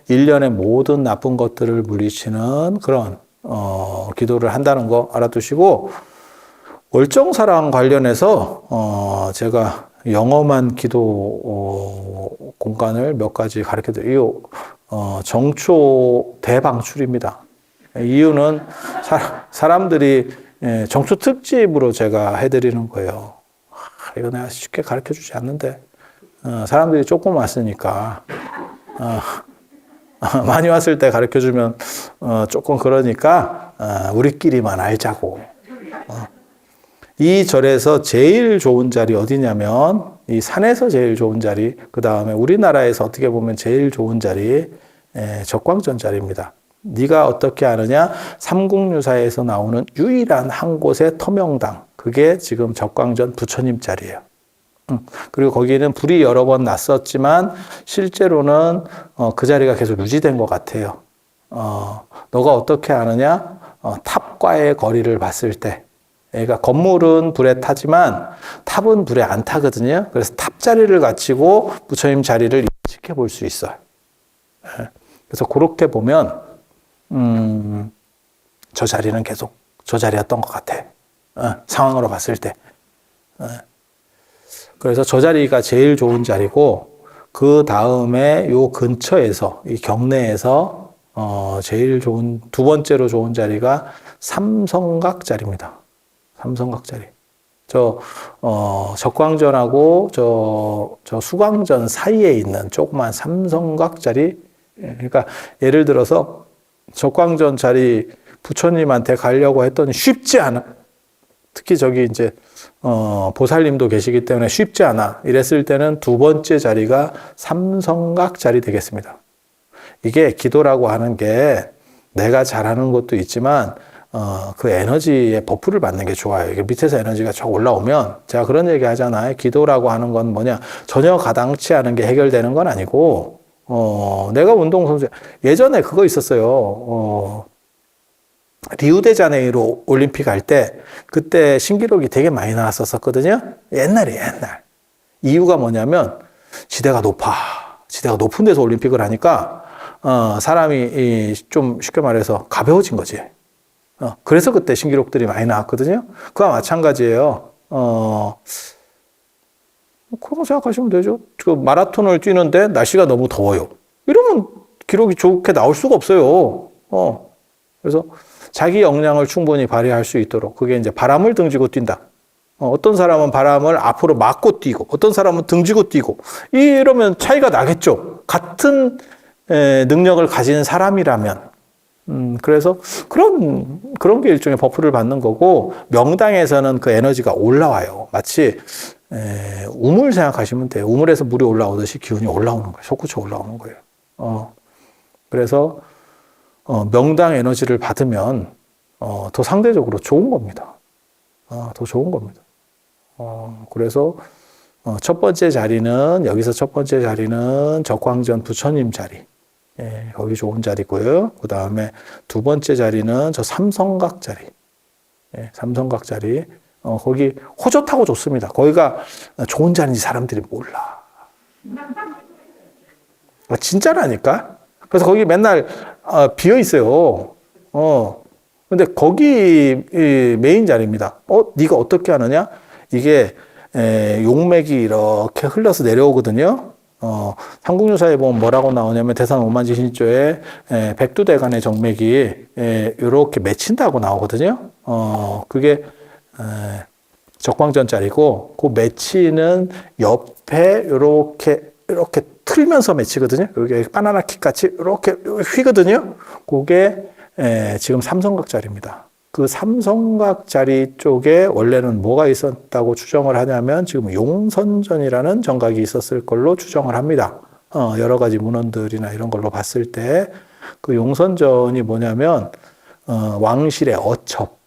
1년의 모든 나쁜 것들을 물리치는 그런 기도를 한다는 거 알아두시고, 월정사랑 관련해서 제가 영험한 기도 공간을 몇 가지 가르쳐 드려요. 정초 대방출입니다. 이유는 사람들이 정초 특집으로 제가 해드리는 거예요. 이거 내가 쉽게 가르쳐 주지 않는데 사람들이 조금 왔으니까 많이 왔을 때 가르쳐 주면 조금 그러니까 우리끼리만 알자고. 이 절에서 제일 좋은 자리 어디냐면 이 산에서 제일 좋은 자리, 그 다음에 우리나라에서 어떻게 보면 제일 좋은 자리, 적광전 자리입니다. 네가 어떻게 아느냐? 삼국유사에서 나오는 유일한 한 곳의 터명당, 그게 지금 적광전 부처님 자리예요. 그리고 거기는 불이 여러 번 났었지만 실제로는 그 자리가 계속 유지된 것 같아요. 너가 어떻게 아느냐? 탑과의 거리를 봤을 때, 그러니까 건물은 불에 타지만 탑은 불에 안 타거든요. 그래서 탑 자리를 갖추고 부처님 자리를 지켜볼 수 있어요. 그래서 그렇게 보면 저 자리는 계속 저 자리였던 것 같아. 상황으로 봤을 때. 그래서 저 자리가 제일 좋은 자리고, 그 다음에 요 근처에서, 이 경내에서, 제일 좋은, 두 번째로 좋은 자리가 삼성각 자리입니다. 삼성각 자리. 적광전하고 저 수광전 사이에 있는 조그만 삼성각 자리. 그러니까 예를 들어서 적광전 자리 부처님한테 가려고 했더니 쉽지 않아. 특히 저기 이제 보살님도 계시기 때문에 쉽지 않아. 이랬을 때는 두 번째 자리가 삼성각 자리 되겠습니다. 이게 기도라고 하는 게 내가 잘하는 것도 있지만 그 에너지의 버프를 받는 게 좋아요. 이게 밑에서 에너지가 쫙 올라오면, 제가 그런 얘기 하잖아요. 기도라고 하는 건 뭐냐, 전혀 가당치 않은 게 해결되는 건 아니고, 내가 운동선수, 예전에 그거 있었어요. 리우데자네이루 올림픽 할 때, 그때 신기록이 되게 많이 나왔었거든요. 옛날. 이유가 뭐냐면, 지대가 높아. 지대가 높은 데서 올림픽을 하니까, 사람이 좀 쉽게 말해서 가벼워진 거지. 그래서 그때 신기록들이 많이 나왔거든요. 그와 마찬가지예요. 그런 거 생각하시면 되죠. 그 마라톤을 뛰는데 날씨가 너무 더워요. 이러면 기록이 좋게 나올 수가 없어요. 그래서 자기 역량을 충분히 발휘할 수 있도록, 그게 이제 바람을 등지고 뛴다. 어떤 사람은 바람을 앞으로 막고 뛰고, 어떤 사람은 등지고 뛰고, 이러면 차이가 나겠죠. 같은 능력을 가진 사람이라면. 그래서 그런 게 일종의 버프를 받는 거고, 명당에서는 그 에너지가 올라와요. 마치 우물 생각하시면 돼요. 우물에서 물이 올라오듯이 기운이 올라오는 거예요. 솟구쳐 올라오는 거예요. 그래서 명당 에너지를 받으면 더 상대적으로 좋은 겁니다. 더 좋은 겁니다. 그래서 첫 번째 자리는, 여기서 첫 번째 자리는 적광전 부처님 자리. 거기 좋은 자리고요. 그 다음에 두 번째 자리는 저 삼성각 자리. 삼성각 자리. 거기 호젓하고 좋습니다. 거기가 좋은 자리인지 사람들이 몰라. 진짜라니까? 그래서 거기 맨날 비어 있어요. 근데 거기 메인 자리입니다. 네가 어떻게 하느냐? 이게 용맥이 이렇게 흘러서 내려오거든요. 삼국유사에 보면 뭐라고 나오냐면, 대산 오만지신조에 백두대간의 정맥이 이렇게 맺힌다고 나오거든요. 그게 적광전자리고, 그 맺히는 옆에 이렇게 틀면서 맺히거든요. 여기 바나나킥 같이 이렇게 휘거든요. 그게 지금 삼성각 자리입니다. 그 삼성각 자리 쪽에 원래는 뭐가 있었다고 추정을 하냐면, 지금 용선전이라는 정각이 있었을 걸로 추정을 합니다. 여러 가지 문헌들이나 이런 걸로 봤을 때, 그 용선전이 뭐냐면, 왕실의 어첩,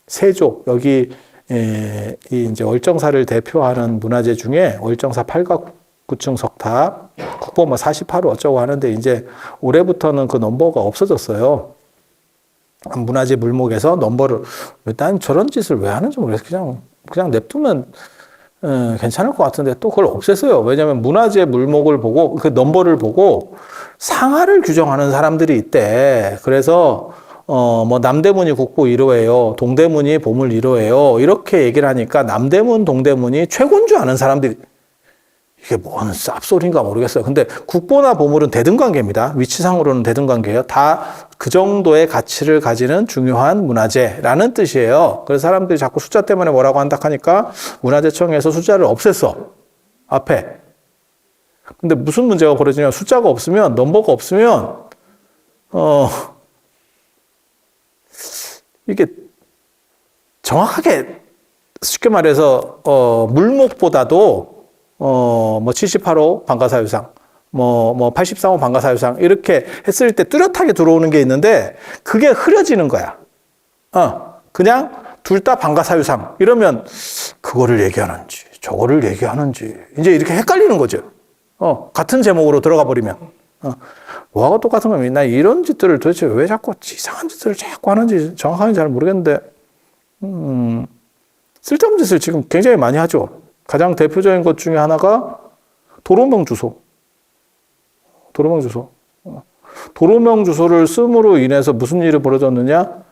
세조, 여기, 이 이제 월정사를 대표하는 문화재 중에 월정사 8각9층 석탑, 국보 뭐 48호 어쩌고 하는데, 이제 올해부터는 그 넘버가 없어졌어요. 문화재 물목에서 넘버를, 난 저런 짓을 왜 하는지 모르겠어요. 그냥 냅두면 괜찮을 것 같은데 또 그걸 없앴어요. 왜냐하면 문화재 물목을 보고, 그 넘버를 보고 상하를 규정하는 사람들이 있대. 그래서 뭐 남대문이 국보 1호예요, 동대문이 보물 1호예요, 이렇게 얘기를 하니까 남대문, 동대문이 최고인 줄 아는 사람들이, 이게 뭔 쌉소리인가 모르겠어요. 근데 국보나 보물은 대등관계입니다. 위치상으로는 대등관계예요. 다 그 정도의 가치를 가지는 중요한 문화재라는 뜻이에요. 그래서 사람들이 자꾸 숫자 때문에 뭐라고 한다 하니까 문화재청에서 숫자를 없앴어. 앞에. 근데 무슨 문제가 벌어지냐면, 숫자가 없으면, 넘버가 없으면 이게 정확하게 쉽게 말해서 물목보다도 뭐 78호 방가사유상, 뭐 83호 방가사유상 이렇게 했을 때 뚜렷하게 들어오는 게 있는데 그게 흐려지는 거야. 그냥 둘 다 방가사유상 이러면 그거를 얘기하는지 저거를 얘기하는지 이제 이렇게 헷갈리는 거죠. 같은 제목으로 들어가 버리면. 뭐하고 똑같은 거면 나 이런 짓들을 도대체 왜 자꾸 이상한 짓들을 자꾸 하는지 정확하게 잘 모르겠는데 쓸데없는 짓을 지금 굉장히 많이 하죠. 가장 대표적인 것 중에 하나가 도로명 주소. 도로명 주소를 씀으로 인해서 무슨 일이 벌어졌느냐?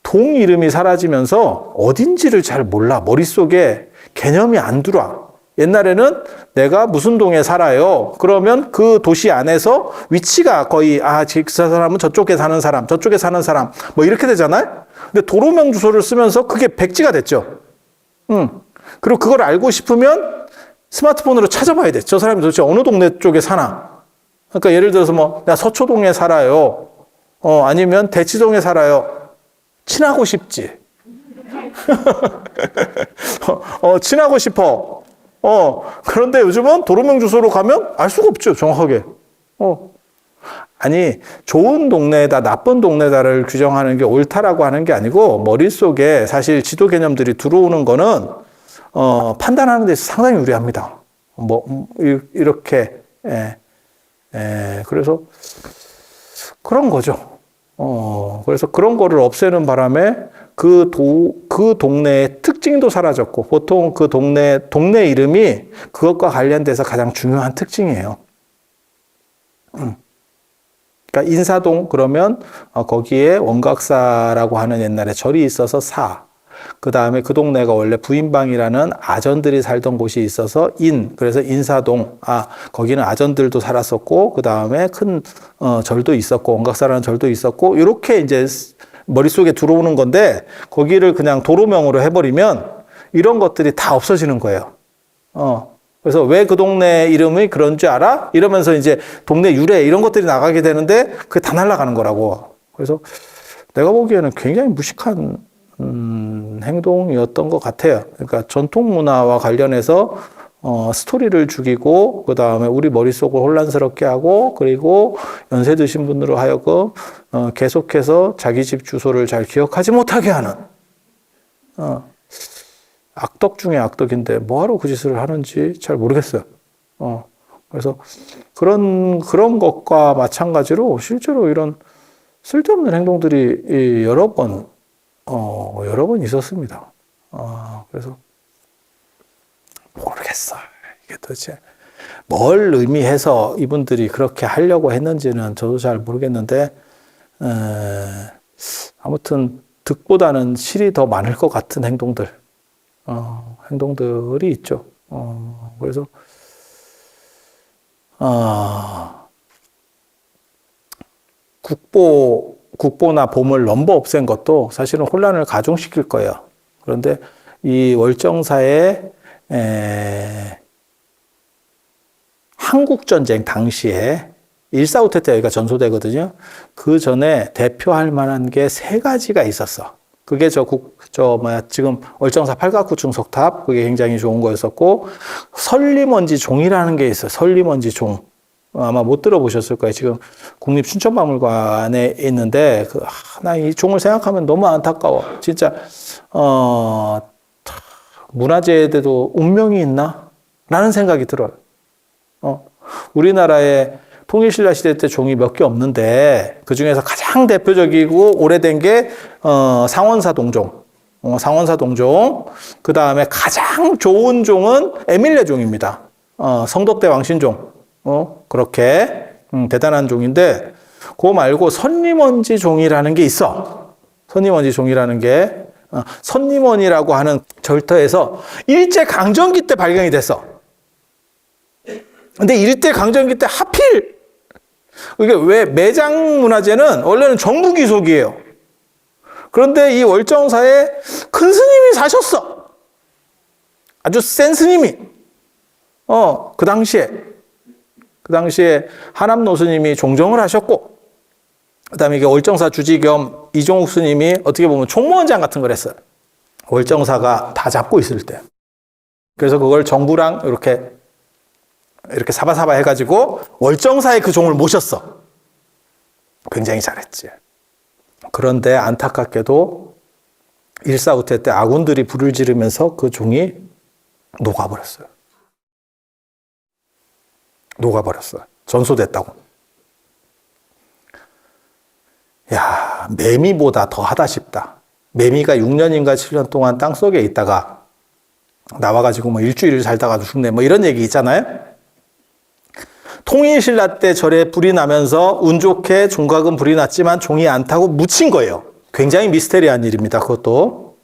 동 이름이 사라지면서 어딘지를 잘 몰라. 머릿속에 개념이 안 들어와. 옛날에는 내가 무슨 동에 살아요. 그러면 그 도시 안에서 위치가 거의 그 사람은 저쪽에 사는 사람, 저쪽에 사는 사람 뭐 이렇게 되잖아요. 근데 도로명 주소를 쓰면서 그게 백지가 됐죠. 그리고 그걸 알고 싶으면 스마트폰으로 찾아봐야 돼. 저 사람이 도대체 어느 동네 쪽에 사나. 그러니까 예를 들어서 뭐 내가 서초동에 살아요. 아니면 대치동에 살아요. 친하고 싶지. 친하고 싶어. 그런데 요즘은 도로명 주소로 가면 알 수가 없죠, 정확하게. 아니, 좋은 동네다, 나쁜 동네다를 규정하는 게 옳다라고 하는 게 아니고, 머릿속에 사실 지도 개념들이 들어오는 거는, 판단하는 데 있어서 상당히 유리합니다. 이렇게, 그래서 그런 거죠. 그래서 그런 거를 없애는 바람에 그 동네의 특징도 사라졌고, 보통 그 동네 이름이 그것과 관련돼서 가장 중요한 특징이에요. 그러니까 인사동 그러면 거기에 원각사라고 하는 옛날에 절이 있어서 사. 그 다음에 그 동네가 원래 부인방이라는 아전들이 살던 곳이 있어서 그래서 인사동. 거기는 아전들도 살았었고, 그 다음에 큰 절도 있었고, 원각사라는 절도 있었고, 이렇게 이제 머릿속에 들어오는 건데, 거기를 그냥 도로명으로 해버리면 이런 것들이 다 없어지는 거예요. 그래서 왜 그 동네 이름이 그런 줄 알아? 이러면서 이제 동네 유래 이런 것들이 나가게 되는데 그게 다 날아가는 거라고. 그래서 내가 보기에는 굉장히 무식한 행동이었던 것 같아요. 그러니까 전통 문화와 관련해서 스토리를 죽이고 그 다음에 우리 머릿속을 혼란스럽게 하고 그리고 연세 드신 분으로 하여금 계속해서 자기 집 주소를 잘 기억하지 못하게 하는 악덕 중에 악덕인데 뭐하러 그 짓을 하는지 잘 모르겠어요. 그래서 그런 것과 마찬가지로 실제로 이런 쓸데없는 행동들이 여러 번 있었습니다. 그래서 모르겠어요. 이게 도대체 뭘 의미해서 이분들이 그렇게 하려고 했는지는 저도 잘 모르겠는데, 아무튼 득보다는 실이 더 많을 것 같은 행동들이 있죠. 그래서, 국보나 보물 넘버 없앤 것도 사실은 혼란을 가중시킬 거예요. 그런데 이 월정사의 한국전쟁 당시에 1.4.5태 때 여기가 전소되거든요. 그 전에 대표할 만한 게 세 가지가 있었어. 그게 지금 월정사 팔각구층 석탑, 그게 굉장히 좋은 거였었고, 설리먼지 종이라는 게 있어요. 설리먼지 종. 아마 못 들어보셨을 거예요. 지금 국립춘천박물관에 있는데, 나 이 종을 생각하면 너무 안타까워. 진짜, 문화재에도 운명이 있나? 라는 생각이 들어요. 우리나라에 통일신라 시대 때 종이 몇 개 없는데 그 중에서 가장 대표적이고 오래된 게 상원사 동종. 상원사 동종. 그 다음에 가장 좋은 종은 에밀레 종입니다. 성덕대 왕신종. 그렇게 대단한 종인데 그거 말고 선림원지 종이라는 게 있어. 선림원지 종이라는 게 선림원이라고 하는 절터에서 일제강점기 때 발견이 됐어. 근데 일제강점기 때 하필 이게 왜 매장문화재는 원래는 정부 귀속이에요. 그런데 이 월정사에 큰 스님이 사셨어. 아주 센 스님이. 그 당시에 하남노 스님이 종정을 하셨고, 그 다음에 이게 월정사 주지 겸 이종욱 스님이 어떻게 보면 총무원장 같은 걸 했어요. 월정사가 다 잡고 있을 때. 그래서 그걸 정부랑 이렇게 사바사바 해가지고 월정사의 그 종을 모셨어. 굉장히 잘했지. 그런데 안타깝게도 일사후퇴 때 아군들이 불을 지르면서 그 종이 녹아버렸어요. 녹아버렸어요. 전소됐다고. 야, 매미보다 더 하다 싶다. 매미가 6년인가 7년 동안 땅속에 있다가 나와가지고 뭐 일주일을 살다가 죽네 뭐 이런 얘기 있잖아요. 통일신라 때 절에 불이 나면서 운 좋게 종각은 불이 났지만 종이 안 타고 묻힌 거예요. 굉장히 미스테리한 일입니다. 그것도.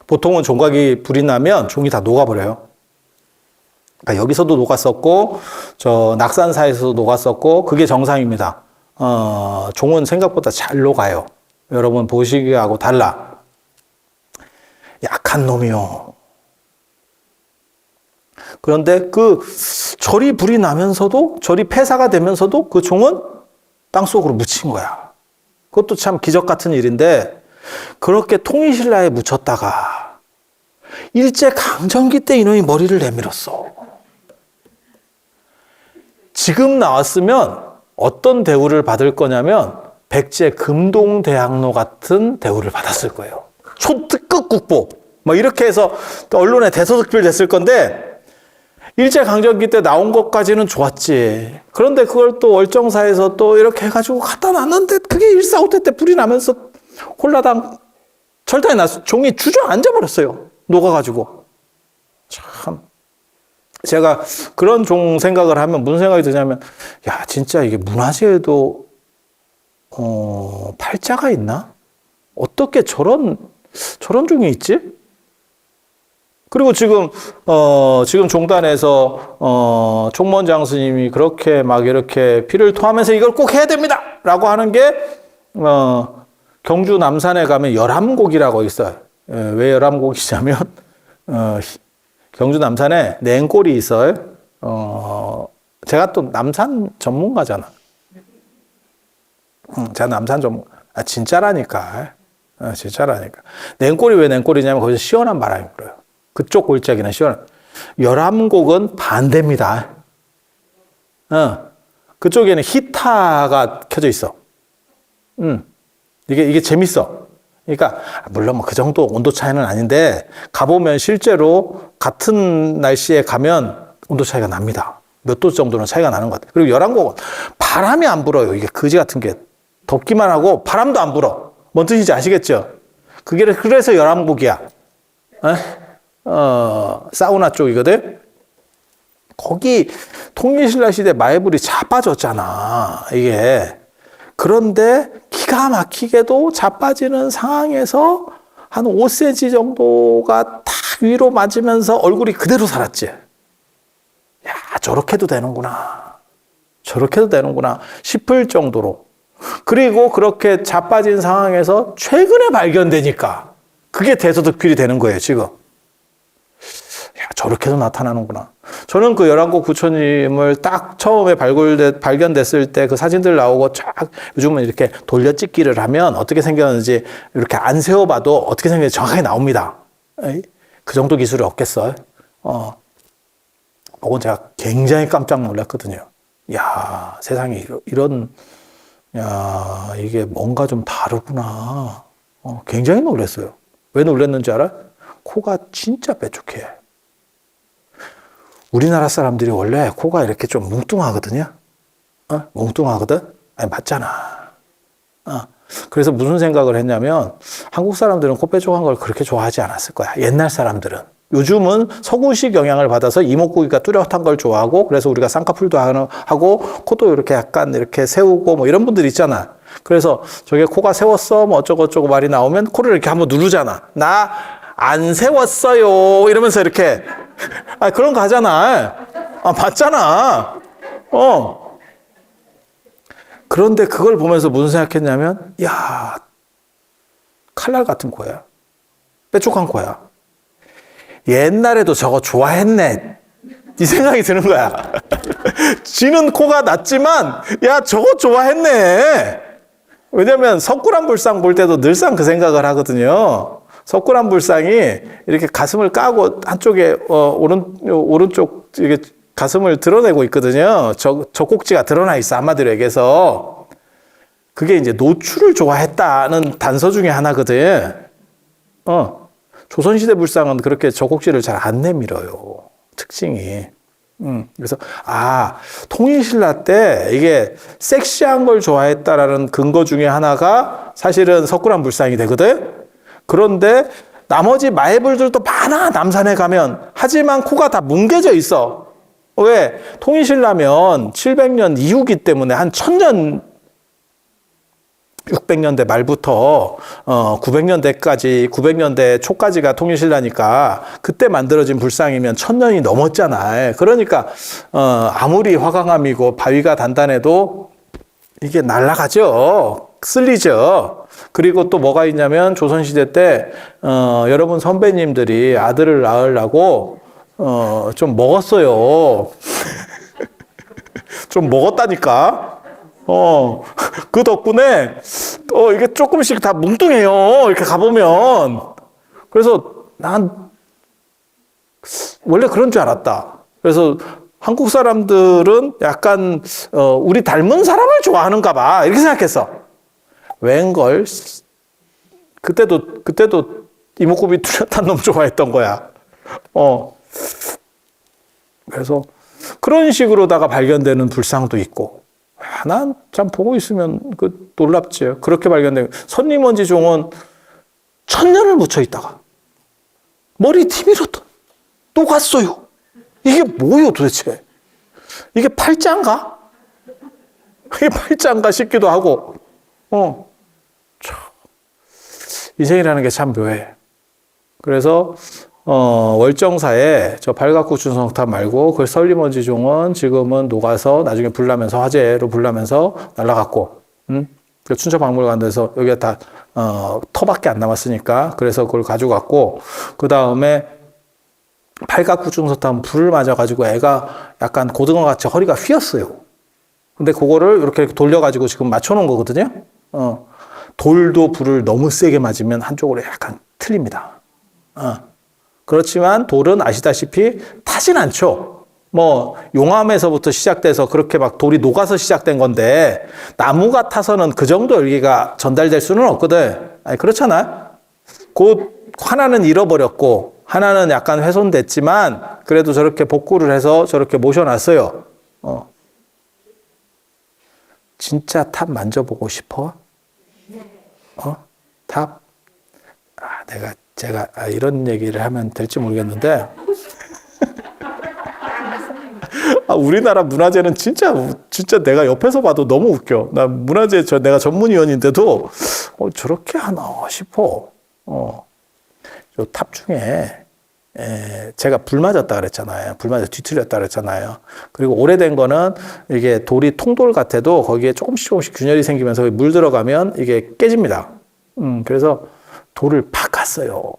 보통은 종각이 불이 나면 종이 다 녹아버려요. 그러니까 여기서도 녹았었고 저 낙산사에서도 녹았었고 그게 정상입니다. 종은 생각보다 잘 녹아요. 여러분 보시기하고 달라. 약한 놈이요. 그런데 그 절이 불이 나면서도 절이 폐사가 되면서도 그 종은 땅속으로 묻힌 거야. 그것도 참 기적 같은 일인데 그렇게 통일신라에 묻혔다가 일제강점기 때 이놈이 머리를 내밀었어. 지금 나왔으면 어떤 대우를 받을 거냐면 백제 금동대학로 같은 대우를 받았을 거예요. 초특급 국보 뭐 이렇게 해서 언론에 대서특필 됐을 건데 일제강점기 때 나온 것까지는 좋았지. 그런데 그걸 또 월정사에서 또 이렇게 해가지고 갖다 놨는데 그게 일사후퇴 때 불이 나면서 홀라당 절단이 났어. 종이 주저앉아 버렸어요. 녹아가지고. 참. 제가 그런 종 생각을 하면 무슨 생각이 드냐면 야 진짜 이게 문화재에도 팔자가 있나? 어떻게 저런 종이 있지? 그리고 지금 종단에서 총무원장 스님이 그렇게 막 이렇게 피를 토하면서 이걸 꼭 해야 됩니다! 라고 하는 게 경주 남산에 가면 열암곡이라고 있어요. 왜 열암곡이냐면 경주 남산에 냉골이 있어요. 제가 또 남산 전문가잖아. 제가 남산 전문가. 진짜라니까. 진짜라니까. 냉골이 왜 냉골이냐면 거기서 시원한 바람이 불어요. 그쪽 골짜기는 시원한. 열암곡은 반대입니다. 그쪽에는 히타가 켜져 있어. 이게 재밌어. 그러니까 물론 뭐 그 정도 온도 차이는 아닌데 가보면 실제로 같은 날씨에 가면 온도 차이가 납니다. 몇 도 정도는 차이가 나는 것 같아요. 그리고 열암곡은 바람이 안 불어요. 이게 거지 같은 게 덥기만 하고 바람도 안 불어. 뭔 뜻인지 아시겠죠? 그게 그래서 열암곡이야. 사우나 쪽이거든. 거기 통일신라 시대 마애불이 자빠졌잖아. 이게. 그런데 기가 막히게도 자빠지는 상황에서 한 5cm 정도가 탁 위로 맞으면서 얼굴이 그대로 살았지. 야, 저렇게도 되는구나. 저렇게도 되는구나 싶을 정도로. 그리고 그렇게 자빠진 상황에서 최근에 발견되니까 그게 대서특필이 되는 거예요, 지금. 야, 저렇게도 나타나는구나. 저는 그 열암곡 부처님을 딱 처음에 발견됐을 때 그 사진들 나오고 쫙 요즘은 이렇게 돌려찍기를 하면 어떻게 생겼는지 이렇게 안 세워봐도 어떻게 생겼는지 정확하게 나옵니다. 그 정도 기술이 없겠어요? 그건 제가 굉장히 깜짝 놀랐거든요. 야, 세상에 야, 이게 뭔가 좀 다르구나. 굉장히 놀랐어요. 왜 놀랐는지 알아? 코가 진짜 빼쭉해. 우리나라 사람들이 원래 코가 이렇게 좀 뭉뚱하거든요. 뭉뚱하거든? 아니, 맞잖아. 그래서 무슨 생각을 했냐면, 한국 사람들은 코 빼쭉한 걸 그렇게 좋아하지 않았을 거야. 옛날 사람들은. 요즘은 서구식 영향을 받아서 이목구비가 뚜렷한 걸 좋아하고, 그래서 우리가 쌍꺼풀도 하고, 코도 이렇게 약간 이렇게 세우고, 뭐 이런 분들 있잖아. 그래서 저게 코가 세웠어, 뭐 어쩌고저쩌고 말이 나오면 코를 이렇게 한번 누르잖아. 나 안 세웠어요. 이러면서 이렇게. 그런 거 하잖아. 맞잖아. 그런데 그걸 보면서 무슨 생각했냐면, 야, 칼날 같은 코야. 빼쭉한 코야. 옛날에도 저거 좋아했네. 이 생각이 드는 거야. 지는 코가 낮지만, 야, 저거 좋아했네. 왜냐면 석굴암불상 볼 때도 늘상 그 생각을 하거든요. 석굴암불상이 이렇게 가슴을 까고 한쪽에 오른쪽 이게 가슴을 드러내고 있거든요. 젖꼭지가 드러나 있어, 한마디로 얘기해서. 그게 이제 노출을 좋아했다는 단서 중에 하나거든. 조선시대 불상은 그렇게 젖꼭지를 잘 안 내밀어요. 특징이. 그래서, 통일신라 때 이게 섹시한 걸 좋아했다라는 근거 중에 하나가 사실은 석굴암불상이 되거든? 그런데 나머지 마애불들도 많아, 남산에 가면. 하지만 코가 다 뭉개져 있어. 왜? 통일신라면 700년 이후기 때문에 한 1000년, 600년대 말부터 900년대까지 900년대 초까지가 통일신라니까 그때 만들어진 불상이면 1000년이 넘었잖아. 그러니까 아무리 화강암이고 바위가 단단해도 이게 날아가죠. 쓸리죠. 그리고 또 뭐가 있냐면 조선시대 때 여러분 선배님들이 아들을 낳으려고 좀 먹었어요. 좀 먹었다니까. 그 덕분에, 이게 조금씩 다 뭉뚱해요. 이렇게 가보면. 그래서 난 원래 그런 줄 알았다. 그래서 한국 사람들은 약간, 우리 닮은 사람을 좋아하는가 봐. 이렇게 생각했어. 웬걸? 그때도 이목구비 뚜렷한 놈 좋아했던 거야. 그래서 그런 식으로다가 발견되는 불상도 있고. 난 참 보고 있으면 놀랍지. 그렇게 발견된 선림원지종은 1000년을 묻혀 있다가 머리 티밀었다. 또 갔어요. 이게 뭐요 도대체? 이게 팔자인가? 이게 팔자인가 싶기도 하고. 참, 인생이라는 게 참 묘해. 그래서 월정사에 저 발각국 준성탑 말고 그 설림원지종은 지금은 녹아서 나중에 불나면서 화재로 불나면서 날아갔고, 그 춘천박물관에서 여기가 다 터밖에 안 남았으니까 그래서 그걸 가져갔고, 그 다음에 발각국 준성탑은 불을 맞아가지고 애가 약간 고등어같이 허리가 휘었어요. 근데 그거를 이렇게 돌려가지고 지금 맞춰놓은 거거든요. 돌도 불을 너무 세게 맞으면 한쪽으로 약간 틀립니다. 그렇지만 돌은 아시다시피 타진 않죠. 뭐 용암에서부터 시작돼서 그렇게 막 돌이 녹아서 시작된 건데 나무가 타서는 그 정도 열기가 전달될 수는 없거든. 아니 그렇잖아. 곧 하나는 잃어버렸고 하나는 약간 훼손됐지만 그래도 저렇게 복구를 해서 저렇게 모셔놨어요. 진짜 탑 만져보고 싶어? 탑? 제가 이런 얘기를 하면 될지 모르겠는데 우리나라 문화재는 진짜 내가 옆에서 봐도 너무 웃겨. 나 문화재 내가 전문위원인데도 저렇게 하나 싶어. 요 탑 중에 제가 불 맞았다 그랬잖아요. 불 맞아 뒤틀렸다 그랬잖아요. 그리고 오래된 거는 이게 돌이 통돌 같아도 거기에 조금씩 균열이 생기면서 물 들어가면 이게 깨집니다. 그래서 돌을 팍 갔어요.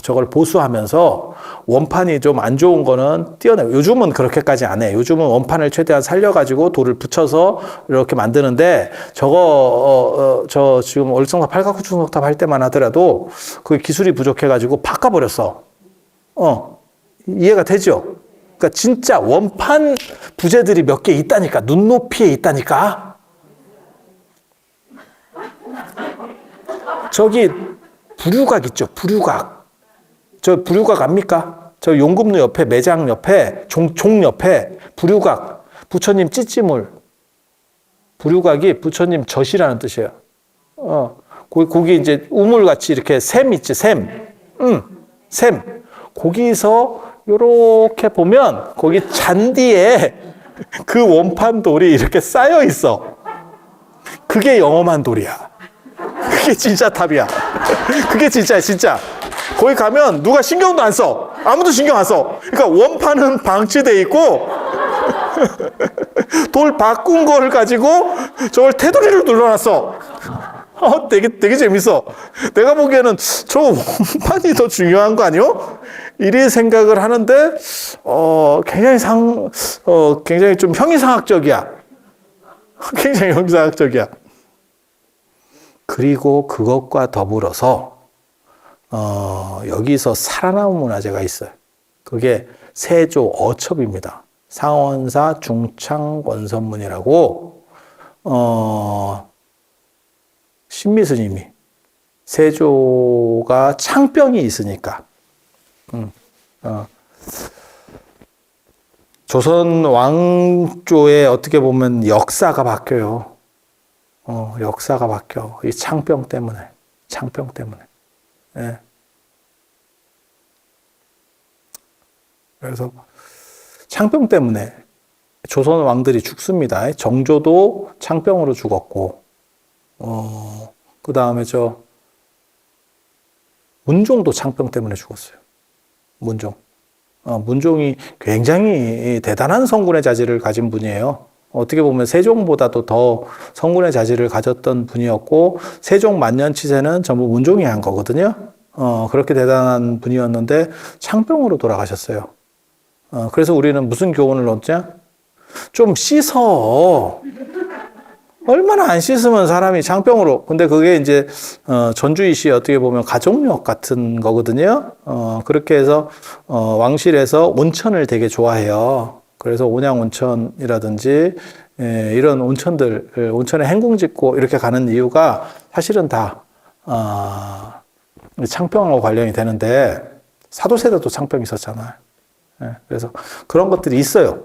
저걸 보수하면서 원판이 좀 안 좋은 거는 떼어내고, 요즘은 그렇게까지 안 해. 요즘은 원판을 최대한 살려가지고 돌을 붙여서 이렇게 만드는데 저 지금 월성사 팔각구 충성탑 할 때만 하더라도 그 기술이 부족해가지고 바꿔버렸어. 이해가 되죠? 그러니까 진짜 원판 부재들이 몇 개 있다니까. 눈높이에 있다니까. 저기 부류각 있죠. 부류각. 저 부류각 압니까? 저 용금루 옆에 매장 옆에 종 옆에 부류각. 부처님 찌찌물. 부류각이 부처님 젖이라는 뜻이에요. 거기 이제 우물같이 이렇게 샘 있지, 샘. 샘. 거기서 요렇게 보면 거기 잔디에 그 원판 돌이 이렇게 쌓여 있어. 그게 영험한 돌이야. 그게 진짜 탑이야. 그게 진짜야, 진짜. 거기 가면 누가 신경도 안 써. 아무도 신경 안 써. 그러니까 원판은 방치돼 있고 돌 바꾼 걸 가지고 저걸 테두리를 눌러놨어. 되게 재밌어. 내가 보기에는 저 원판이 더 중요한 거 아니요? 이리 생각을 하는데 굉장히 좀 형이상학적이야. 굉장히 형이상학적이야. 그리고 그것과 더불어서 여기서 살아남은 문화재가 있어요. 그게 세조 어첩입니다. 상원사 중창권선문이라고 신미스님이 세조가 창병이 있으니까 조선 왕조의 어떻게 보면 역사가 바뀌어요. 역사가 바뀌어. 이 창병 때문에. 창병 때문에. 예. 그래서 창병 때문에 조선 왕들이 죽습니다. 정조도 창병으로 죽었고, 그 다음에 문종도 창병 때문에 죽었어요. 문종. 문종이 굉장히 대단한 성군의 자질을 가진 분이에요. 어떻게 보면 세종보다도 더 성군의 자질을 가졌던 분이었고, 세종 만년치세는 전부 문종이 한 거거든요. 그렇게 대단한 분이었는데 창병으로 돌아가셨어요. 그래서 우리는 무슨 교훈을 얻냐? 좀 씻어. 얼마나 안 씻으면 사람이 창병으로. 근데 그게 이제 전주이시 어떻게 보면 가족력 같은 거거든요. 그렇게 해서 왕실에서 온천을 되게 좋아해요. 그래서 온양온천이라든지 이런 온천들, 온천에 행궁 짓고 이렇게 가는 이유가 사실은 다 창병하고 관련이 되는데, 사도세자도 창병이 있었잖아요. 그래서 그런 것들이 있어요.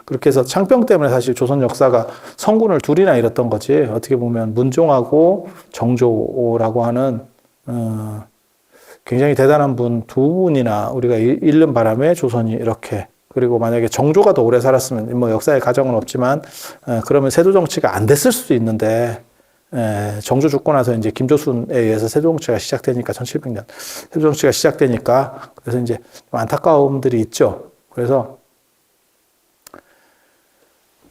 그렇게 해서 창병 때문에 사실 조선 역사가 성군을 둘이나 잃었던 거지. 어떻게 보면 문종하고 정조라고 하는 굉장히 대단한 분 두 분이나 우리가 잃는 바람에 조선이 이렇게. 그리고 만약에 정조가 더 오래 살았으면 뭐 역사의 가정은 없지만 그러면 세조 정치가 안 됐을 수도 있는데, 정조 죽고 나서 이제 김조순에 의해서 세조 정치가 시작되니까 1700년 세조 정치가 시작되니까, 그래서 이제 좀 안타까움들이 있죠. 그래서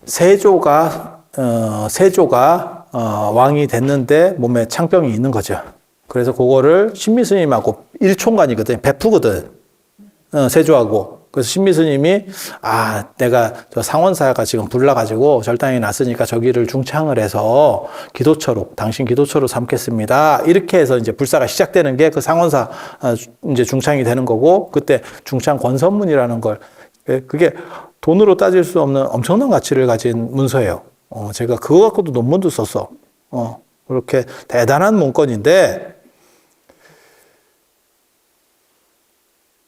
세조가 왕이 됐는데 몸에 창병이 있는 거죠. 그래서 그거를 신미스님하고 일총관이거든, 베프거든, 세조하고. 그래서 신미스님이 내가 저 상원사가 지금 불나가지고 절당이 났으니까 저기를 중창을 해서 기도처로, 당신 기도처로 삼겠습니다. 이렇게 해서 이제 불사가 시작되는 게 그 상원사 이제 중창이 되는 거고, 그때 중창 권선문이라는 걸, 그게 돈으로 따질 수 없는 엄청난 가치를 가진 문서예요. 제가 그거 갖고도 논문도 썼어. 그렇게 대단한 문건인데,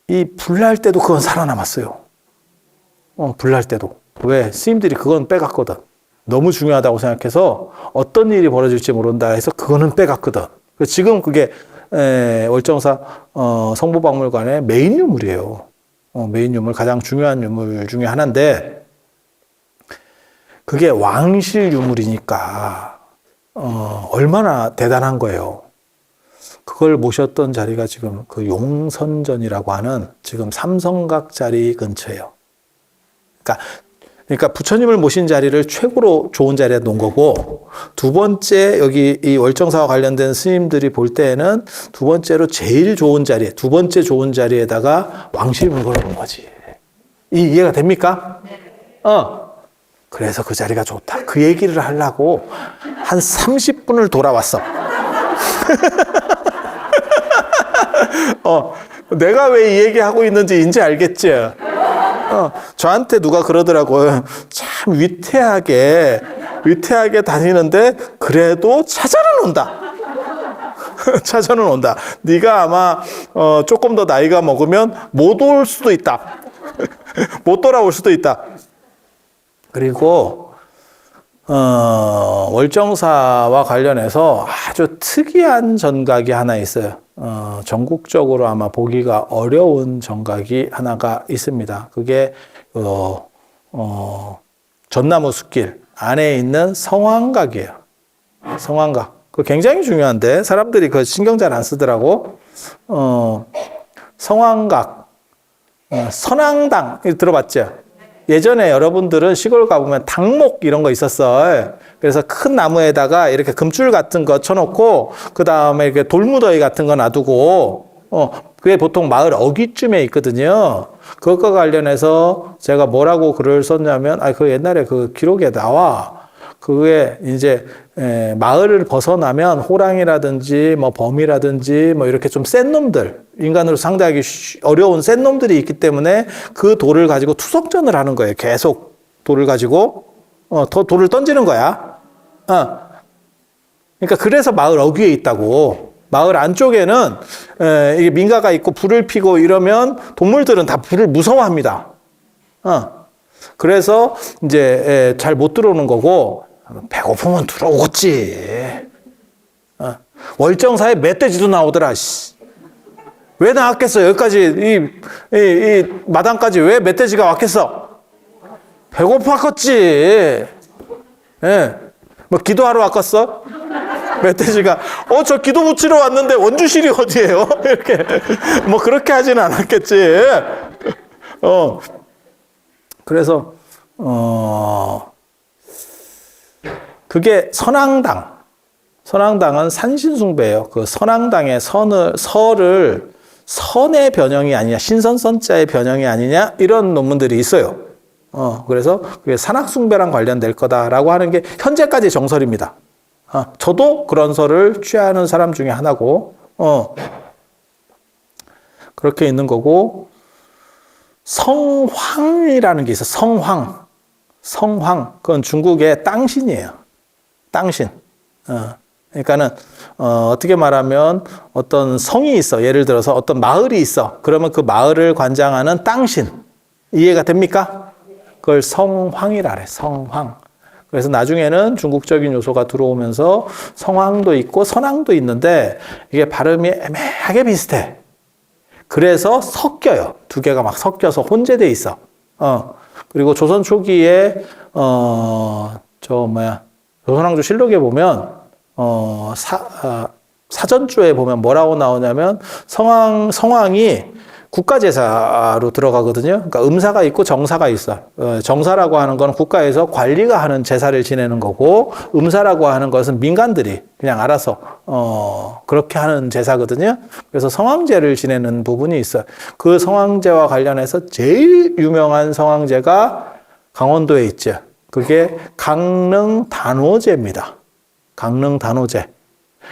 이 불날 때도 그건 살아남았어요. 불날 때도. 왜? 스님들이 그건 빼갔거든. 너무 중요하다고 생각해서 어떤 일이 벌어질지 모른다 해서 그거는 빼갔거든. 지금 그게 월정사 성보박물관의 메인 유물이에요. 메인 유물, 가장 중요한 유물 중에 하나인데, 그게 왕실 유물이니까 얼마나 대단한 거예요. 그걸 모셨던 자리가 지금 그 용선전이라고 하는 지금 삼성각 자리 근처예요. 그러니까 부처님을 모신 자리를 최고로 좋은 자리에 놓은 거고, 두 번째 여기 이 월정사와 관련된 스님들이 볼 때에는 두 번째로 제일 좋은 자리에, 두 번째 좋은 자리에다가 왕실 물건을 놓은 거지. 이해가 됩니까? 그래서 그 자리가 좋다. 그 얘기를 하려고 한 30분을 돌아왔어. 내가 왜 이 얘기하고 있는지 이제 알겠지? 저한테 누가 그러더라고요. 참 위태하게 다니는데 그래도 찾아는 온다. 찾아는 온다. 네가 아마 조금 더 나이가 먹으면 못 올 수도 있다. 못 돌아올 수도 있다. 그리고 월정사와 관련해서 아주 특이한 전각이 하나 있어요. 전국적으로 아마 보기가 어려운 전각이 하나가 있습니다. 그게 전나무 숲길 안에 있는 성황각이에요. 성황각. 그 굉장히 중요한데 사람들이 그 신경 잘 안 쓰더라고. 성황각, 선앙당 들어봤죠? 예전에 여러분들은 시골 가보면 당목 이런 거 있었어. 그래서 큰 나무에다가 이렇게 금줄 같은 거 쳐놓고, 그 다음에 이렇게 돌무더기 같은 거 놔두고, 그게 보통 마을 어귀쯤에 있거든요. 그것과 관련해서 제가 뭐라고 글을 썼냐면, 그 옛날에 그 기록에 나와. 그게 이제 마을을 벗어나면 호랑이라든지 뭐 범이라든지 뭐 이렇게 좀 센 놈들, 인간으로 상대하기 어려운 센 놈들이 있기 때문에 그 돌을 가지고 투석전을 하는 거예요. 계속 돌을 가지고 돌을 던지는 거야. 그러니까 그래서 마을 어귀에 있다고. 마을 안쪽에는 이게 민가가 있고 불을 피고 이러면 동물들은 다 불을 무서워합니다. 그래서 이제 잘 못 들어오는 거고, 배고프면 들어오겠지. 월정사에 멧돼지도 나오더라. 왜 나왔겠어? 여기까지 이 마당까지 왜 멧돼지가 왔겠어? 배고팠겠지. 예. 뭐 기도하러 왔겠어? 멧돼지가 저 기도 붙이러 왔는데 원주실이 어디예요? 이렇게 뭐 그렇게 하지는 않았겠지. 그래서 그게 선앙당. 선앙당은 산신숭배예요. 그 선앙당의 설을 선의 변형이 아니냐, 신선선자의 변형이 아니냐 이런 논문들이 있어요. 그래서 그게 산악숭배랑 관련될 거다라고 하는 게 현재까지 정설입니다. 저도 그런 설을 취하는 사람 중에 하나고, 그렇게 있는 거고, 성황이라는 게 있어. 성황. 그건 중국의 땅신이에요. 땅신. 그러니까는, 어떻게 말하면 어떤 성이 있어. 예를 들어서 어떤 마을이 있어. 그러면 그 마을을 관장하는 땅신. 이해가 됩니까? 그걸 성황이라 그래. 성황. 그래서 나중에는 중국적인 요소가 들어오면서 성황도 있고 선황도 있는데 이게 발음이 애매하게 비슷해. 그래서 섞여요. 두 개가 막 섞여서 혼재돼 있어. 그리고 조선 초기에 조선왕조 실록에 보면 사전주에 보면 뭐라고 나오냐면 성황이 국가제사로 들어가거든요. 그러니까 음사가 있고 정사가 있어. 정사라고 하는 건 국가에서 관리가 하는 제사를 지내는 거고, 음사라고 하는 것은 민간들이 그냥 알아서 그렇게 하는 제사거든요. 그래서 성황제를 지내는 부분이 있어요. 그 성황제와 관련해서 제일 유명한 성황제가 강원도에 있죠. 그게 강릉단오제입니다. 강릉단오제.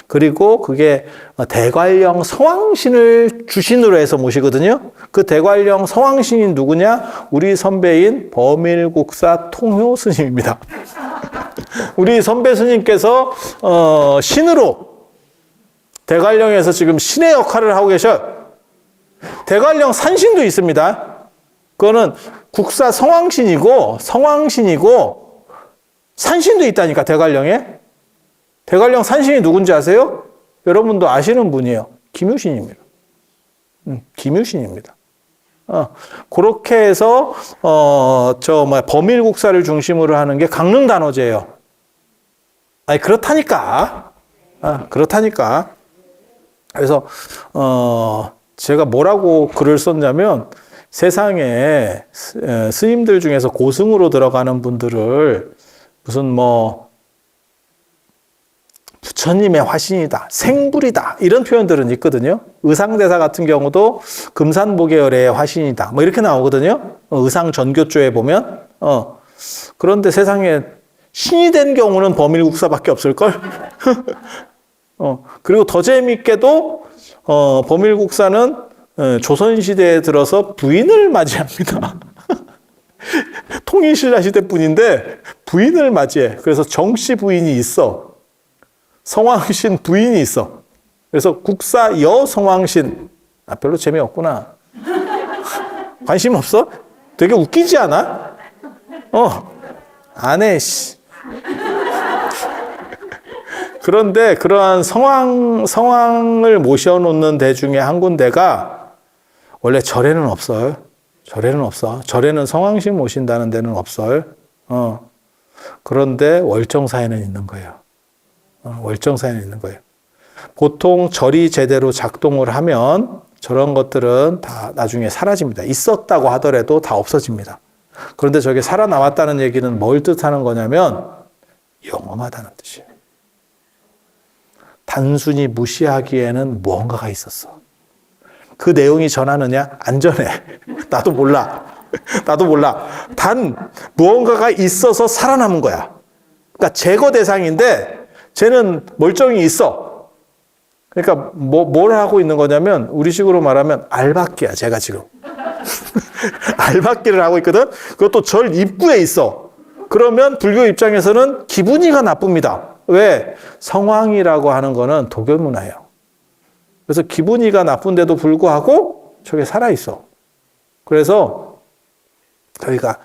그리고 그게 대관령 성황신을 주신으로 해서 모시거든요. 그 대관령 성황신이 누구냐? 우리 선배인 범일국사 통효 스님입니다. 우리 선배 스님께서 신으로 대관령에서 지금 신의 역할을 하고 계셔. 대관령 산신도 있습니다. 그거는 국사 성황신이고 산신도 있다니까, 대관령에. 대관령 산신이 누군지 아세요? 여러분도 아시는 분이에요. 김유신입니다. 김유신입니다. 그렇게 해서 범일국사를 중심으로 하는 게 강릉단오제예요. 아니 그렇다니까. 그래서 제가 뭐라고 글을 썼냐면, 세상에 스님들 중에서 고승으로 들어가는 분들을 무슨 부처님의 화신이다, 생불이다, 이런 표현들은 있거든요. 의상대사 같은 경우도 금산보계열의 화신이다, 뭐 이렇게 나오거든요. 의상전교조에 보면. 그런데 세상에 신이 된 경우는 범일국사밖에 없을걸? 그리고 더 재밌게도, 범일국사는 조선시대에 들어서 부인을 맞이합니다. 통일신라 시대 뿐인데 부인을 맞이해. 그래서 정씨 부인이 있어. 성황신 부인이 있어. 그래서 국사 여성황신. 별로 재미없구나. 관심 없어? 되게 웃기지 않아? 안 해, 씨. 그런데 그러한 성황을 모셔놓는 데 중에 한 군데가 원래 절에는 없어요. 절에는 성황신 모신다는 데는 없어요. 그런데 월정사에는 있는 거예요. 월정사에는 있는 거예요. 보통 절이 제대로 작동을 하면 저런 것들은 다 나중에 사라집니다. 있었다고 하더라도 다 없어집니다. 그런데 저게 살아남았다는 얘기는 뭘 뜻하는 거냐면 영험하다는 뜻이에요. 단순히 무시하기에는 무언가가 있었어. 그 내용이 전하느냐? 안 전해. 나도 몰라. 단 무언가가 있어서 살아남은 거야. 그러니까 제거 대상인데 쟤는 멀쩡히 있어. 그러니까 뭘 하고 있는 거냐면 우리식으로 말하면 알박기야. 제가 지금 알박기를 하고 있거든. 그것도 절 입구에 있어. 그러면 불교 입장에서는 기분이가 나쁩니다. 왜? 성황이라고 하는 거는 도교 문화예요. 그래서 기분이가 나쁜데도 불구하고 저게 살아있어. 그래서 저희가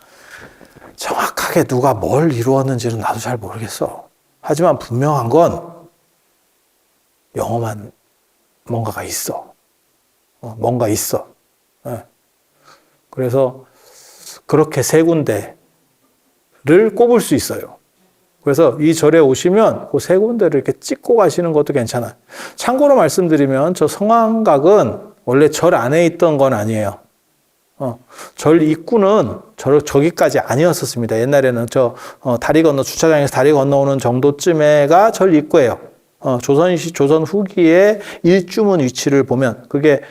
정확하게 누가 뭘 이루었는지는 나도 잘 모르겠어. 하지만 분명한 건 영험한 뭔가가 있어. 뭔가 있어. 네. 그래서 그렇게 세 군데를 꼽을 수 있어요. 그래서 이 절에 오시면 그 세 군데를 이렇게 찍고 가시는 것도 괜찮아요. 참고로 말씀드리면 저 성황각은 원래 절 안에 있던 건 아니에요. 절 입구는 저기까지 아니었었습니다. 옛날에는 다리 건너, 주차장에서 다리 건너오는 정도쯤에가 절 입구예요. 조선 후기에 일주문 위치를 보면 그게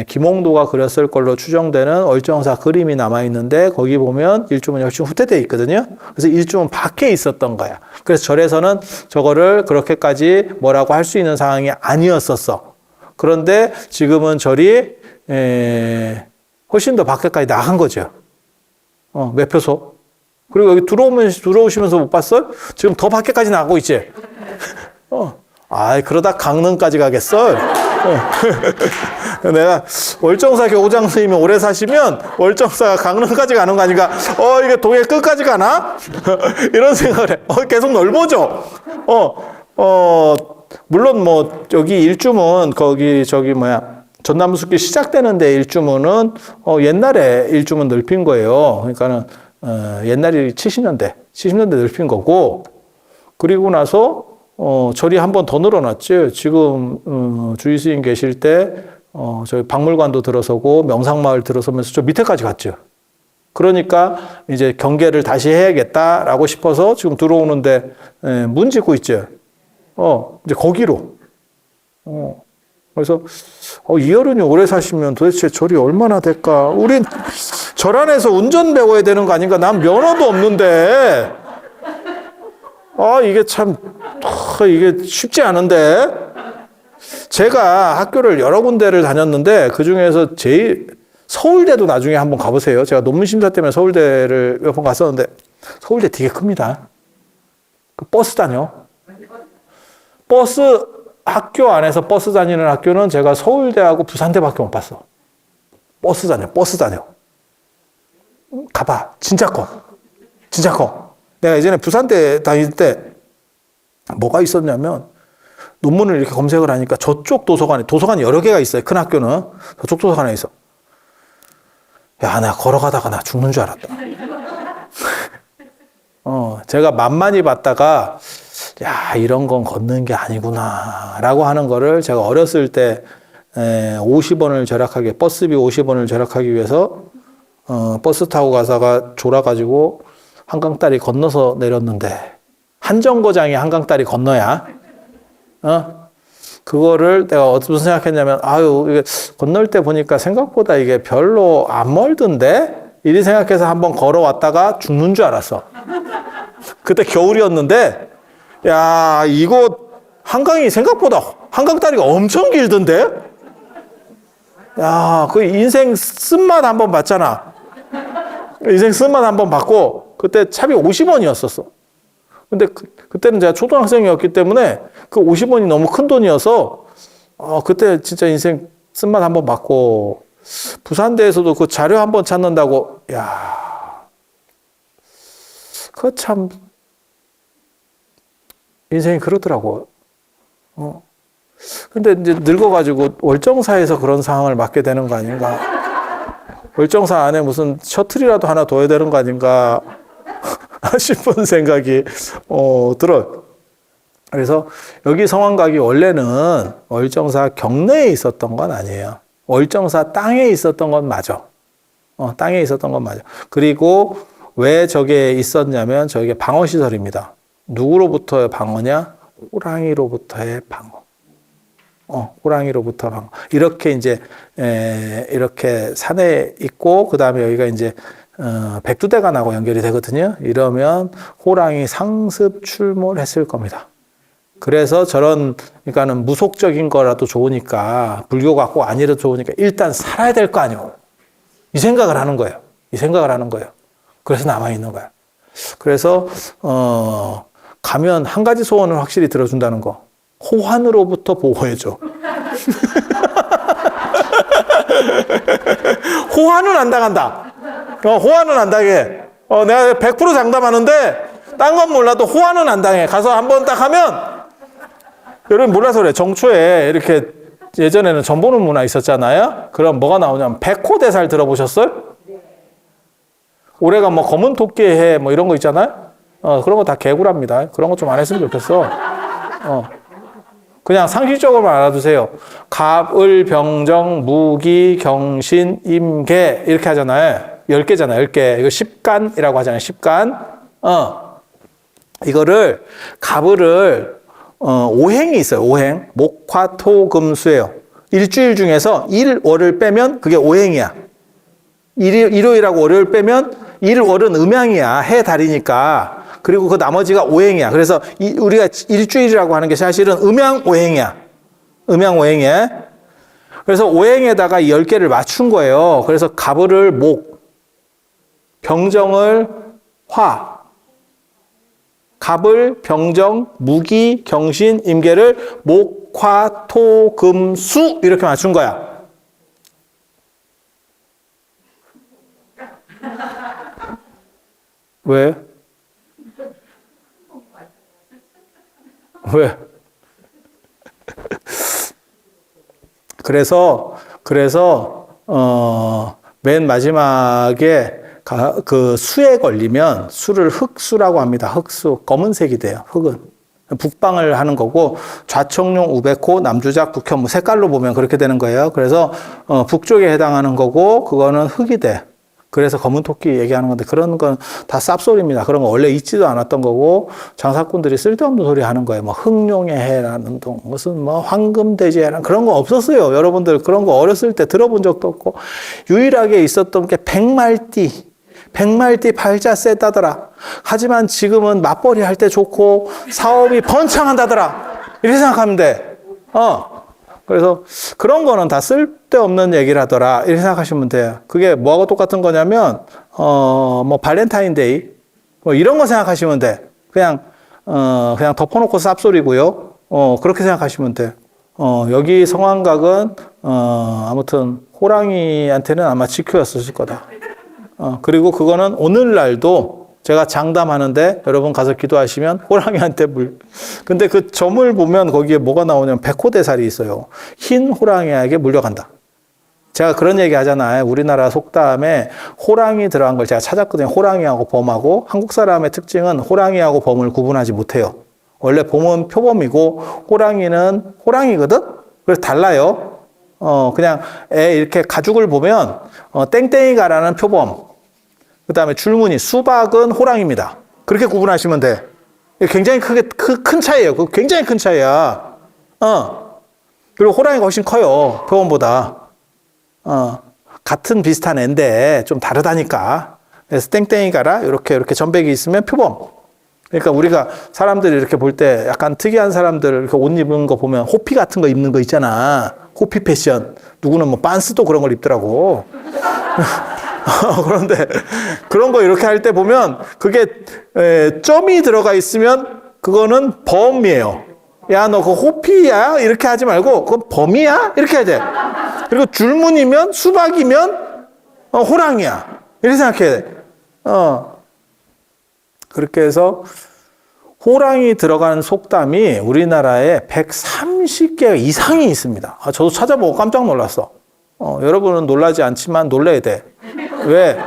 김홍도가 그렸을 걸로 추정되는 얼정사 그림이 남아있는데 거기 보면 일주문이 훨씬 후퇴되어 있거든요. 그래서 일주문 밖에 있었던 거야. 그래서 절에서는 저거를 그렇게까지 뭐라고 할 수 있는 상황이 아니었었어. 그런데 지금은 절이 훨씬 더 밖에까지 나간 거죠. 매표소. 그리고 여기 들어오시면서 못 봤어요? 지금 더 밖에까지 나가고 있지? 그러다 강릉까지 가겠어? 내가 월정사 교장 선생님이 오래 사시면 월정사가 강릉까지 가는 거 아닌가? 이게 동해 끝까지 가나? 이런 생각을 해. 계속 넓어져. 물론 여기 일주문, 전남숲길 시작되는데 일주문은, 옛날에 일주문 넓힌 거예요. 그러니까는, 옛날이 70년대 넓힌 거고, 그리고 나서, 절이 한 번 더 늘어났지. 지금, 주의 스님 계실 때, 저희 박물관도 들어서고, 명상마을 들어서면서 저 밑에까지 갔죠. 그러니까, 이제 경계를 다시 해야겠다라고 싶어서 지금 들어오는데, 문 짓고 있죠. 이제 거기로. 그래서, 이 어른이 오래 사시면 도대체 절이 얼마나 될까? 우린 절 안에서 운전 배워야 되는 거 아닌가? 난 면허도 없는데. 이게 참, 이게 쉽지 않은데. 제가 학교를 여러 군데를 다녔는데, 그 중에서 서울대도 나중에 한번 가보세요. 제가 논문 심사 때문에 서울대를 몇 번 갔었는데, 서울대 되게 큽니다. 버스 다녀. 학교 안에서 버스 다니는 학교는 제가 서울대하고 부산대밖에 못 봤어. 버스 다녀. 가봐. 진짜 커. 내가 예전에 부산대 다닐 때 뭐가 있었냐면 논문을 이렇게 검색을 하니까 저쪽 도서관이 여러 개가 있어요. 큰 학교는. 저쪽 도서관에 있어. 야, 나 걸어가다가 나 죽는 줄 알았다. 제가 만만히 봤다가 야, 이런 건 걷는 게 아니구나 라고 하는 거를 제가 어렸을 때 50원을 절약하게, 버스비 50원을 절약하기 위해서 버스 타고 가다가 졸아가지고 한강다리 건너서 내렸는데, 한정거장이 한강다리 건너야 그거를 내가 무슨 생각했냐면, 이게 건널 때 보니까 생각보다 이게 별로 안 멀던데? 이리 생각해서 한번 걸어왔다가 죽는 줄 알았어. 그때 겨울이었는데, 야, 이거 한강이 생각보다 한강다리가 엄청 길던데? 야, 그 인생 쓴맛 한번 봤잖아. 인생 쓴맛 한번 봤고, 그때 차비 50원이었었어. 근데 그때는 제가 초등학생이었기 때문에 그 50원이 너무 큰 돈이어서, 그때 진짜 인생 쓴맛 한번 봤고, 부산대에서도 그 자료 한번 찾는다고, 야, 그거 참, 인생이 그렇더라고. 근데 이제 늙어가지고 월정사에서 그런 상황을 맞게 되는 거 아닌가. 월정사 안에 무슨 셔틀이라도 하나 둬야 되는 거 아닌가 싶은 생각이 들어요. 그래서 여기 성황각이 원래는 월정사 경내에 있었던 건 아니에요. 월정사 땅에 있었던 건 맞아. 땅에 있었던 건 맞아. 그리고 왜 저게 있었냐면 저게 방어시설입니다. 누구로부터의 방어냐? 호랑이로부터의 방어. 호랑이로부터 방어. 이렇게 이제, 이렇게 산에 있고, 그 다음에 여기가 이제, 백두대간하고 연결이 되거든요. 이러면 호랑이 상습 출몰했을 겁니다. 그래서 그러니까는 무속적인 거라도 좋으니까, 불교가 꼭 아니라도 좋으니까 일단 살아야 될 거 아니에요. 이 생각을 하는 거예요. 이 생각을 하는 거예요. 그래서 남아있는 거야. 그래서, 가면 한 가지 소원을 확실히 들어준다는 거. 호환으로부터 보호해줘. 호환은 안 당한다. 호환은 안 당해. 내가 100% 장담하는데, 딴 건 몰라도 호환은 안 당해. 가서 한번 딱 하면, 여러분 몰라서 그래. 정초에 이렇게 예전에는 점 보는 문화 있었잖아요. 그럼 뭐가 나오냐면 백호대살 들어보셨어요? 올해가 뭐 검은 토끼의 해 뭐 이런 거 있잖아요. 그런 거 다 개구랍니다. 그런 거 좀 안 했으면 좋겠어. 그냥 상식적으로만 알아두세요. 갑, 을, 병정, 무기, 경신, 임계 이렇게 하잖아요. 10개잖아요. 10개. 이거 십간이라고 하잖아요. 십간. 이거를 갑을을 5행이 있어요. 5행. 목, 화, 토, 금, 수예요. 일주일 중에서 일, 월을 빼면 그게 5행이야. 일요일하고 월요일 빼면 일, 월은 음양이야. 해, 달이니까. 그리고 그 나머지가 5행이야. 그래서 우리가 일주일이라고 하는 게 사실은 음양 5행이야. 음양 5행이야. 그래서 5행에다가 10개를 맞춘 거예요. 그래서 갑을을 목, 병정을 화, 갑을, 병정, 무기, 경신, 임계를 목, 화, 토, 금, 수 이렇게 맞춘 거야. 왜? 왜? 그래서 맨 마지막에 그 수에 걸리면 수를 흑수라고 합니다. 흑수, 검은색이 돼요. 흑은 북방을 하는 거고 좌청룡, 우백호, 남주작, 북현 뭐 색깔로 보면 그렇게 되는 거예요. 그래서 북쪽에 해당하는 거고 그거는 흑이 돼. 그래서 검은 토끼 얘기하는 건데 그런 건 다 쌉소리입니다. 그런 거 원래 있지도 않았던 거고 장사꾼들이 쓸데없는 소리 하는 거예요. 뭐 흑룡의 해라는 동 무슨 뭐 황금돼지해라는 그런 거 없었어요. 여러분들 그런 거 어렸을 때 들어본 적도 없고 유일하게 있었던 게 백말띠 팔자 세다더라. 하지만 지금은 맞벌이 할 때 좋고 사업이 번창한다더라. 이렇게 생각하면 돼. 그래서 그런 거는 다 쓸데없는 얘기를 하더라. 이렇게 생각하시면 돼요. 그게 뭐하고 똑같은 거냐면, 뭐 발렌타인데이, 뭐 이런 거 생각하시면 돼. 그냥 덮어놓고 쌉소리고요. 그렇게 생각하시면 돼. 여기 성황각은, 아무튼 호랑이한테는 아마 지켜였을 거다. 그리고 그거는 오늘날도 제가 장담하는데 여러분 가서 기도하시면 호랑이한테 근데 그 점을 보면 거기에 뭐가 나오냐면 백호대살이 있어요. 흰 호랑이에게 물려간다. 제가 그런 얘기 하잖아요. 우리나라 속담에 호랑이 들어간 걸 제가 찾았거든요. 호랑이하고 범하고 한국 사람의 특징은 호랑이하고 범을 구분하지 못해요. 원래 범은 표범이고 호랑이는 호랑이거든? 그래서 달라요. 그냥 이렇게 가죽을 보면 땡땡이가라는 표범 그 다음에 줄무늬, 수박은 호랑이입니다. 그렇게 구분하시면 돼. 굉장히 큰 차이예요. 굉장히 큰 차이야. 그리고 호랑이가 훨씬 커요. 표범보다. 같은 비슷한 애인데 좀 다르다니까. 그래서 땡땡이가라 이렇게 점백이 있으면 표범. 그러니까 우리가 사람들이 이렇게 볼 때 약간 특이한 사람들 이렇게 옷 입은 거 보면 호피 같은 거 입는 거 있잖아. 호피 패션. 누구는 뭐 빤스도 그런 걸 입더라고. 그런데 그런 거 이렇게 할 때 보면 그게 점이 들어가 있으면 그거는 범이에요. 야, 너 그 호피야? 이렇게 하지 말고 그건 범이야? 이렇게 해야 돼. 그리고 줄무늬면 수박이면 호랑이야. 이렇게 생각해야 돼. 그렇게 해서 호랑이 들어간 속담이 우리나라에 130개 이상이 있습니다. 저도 찾아보고 깜짝 놀랐어. 여러분은 놀라지 않지만 놀라야 돼. 왜?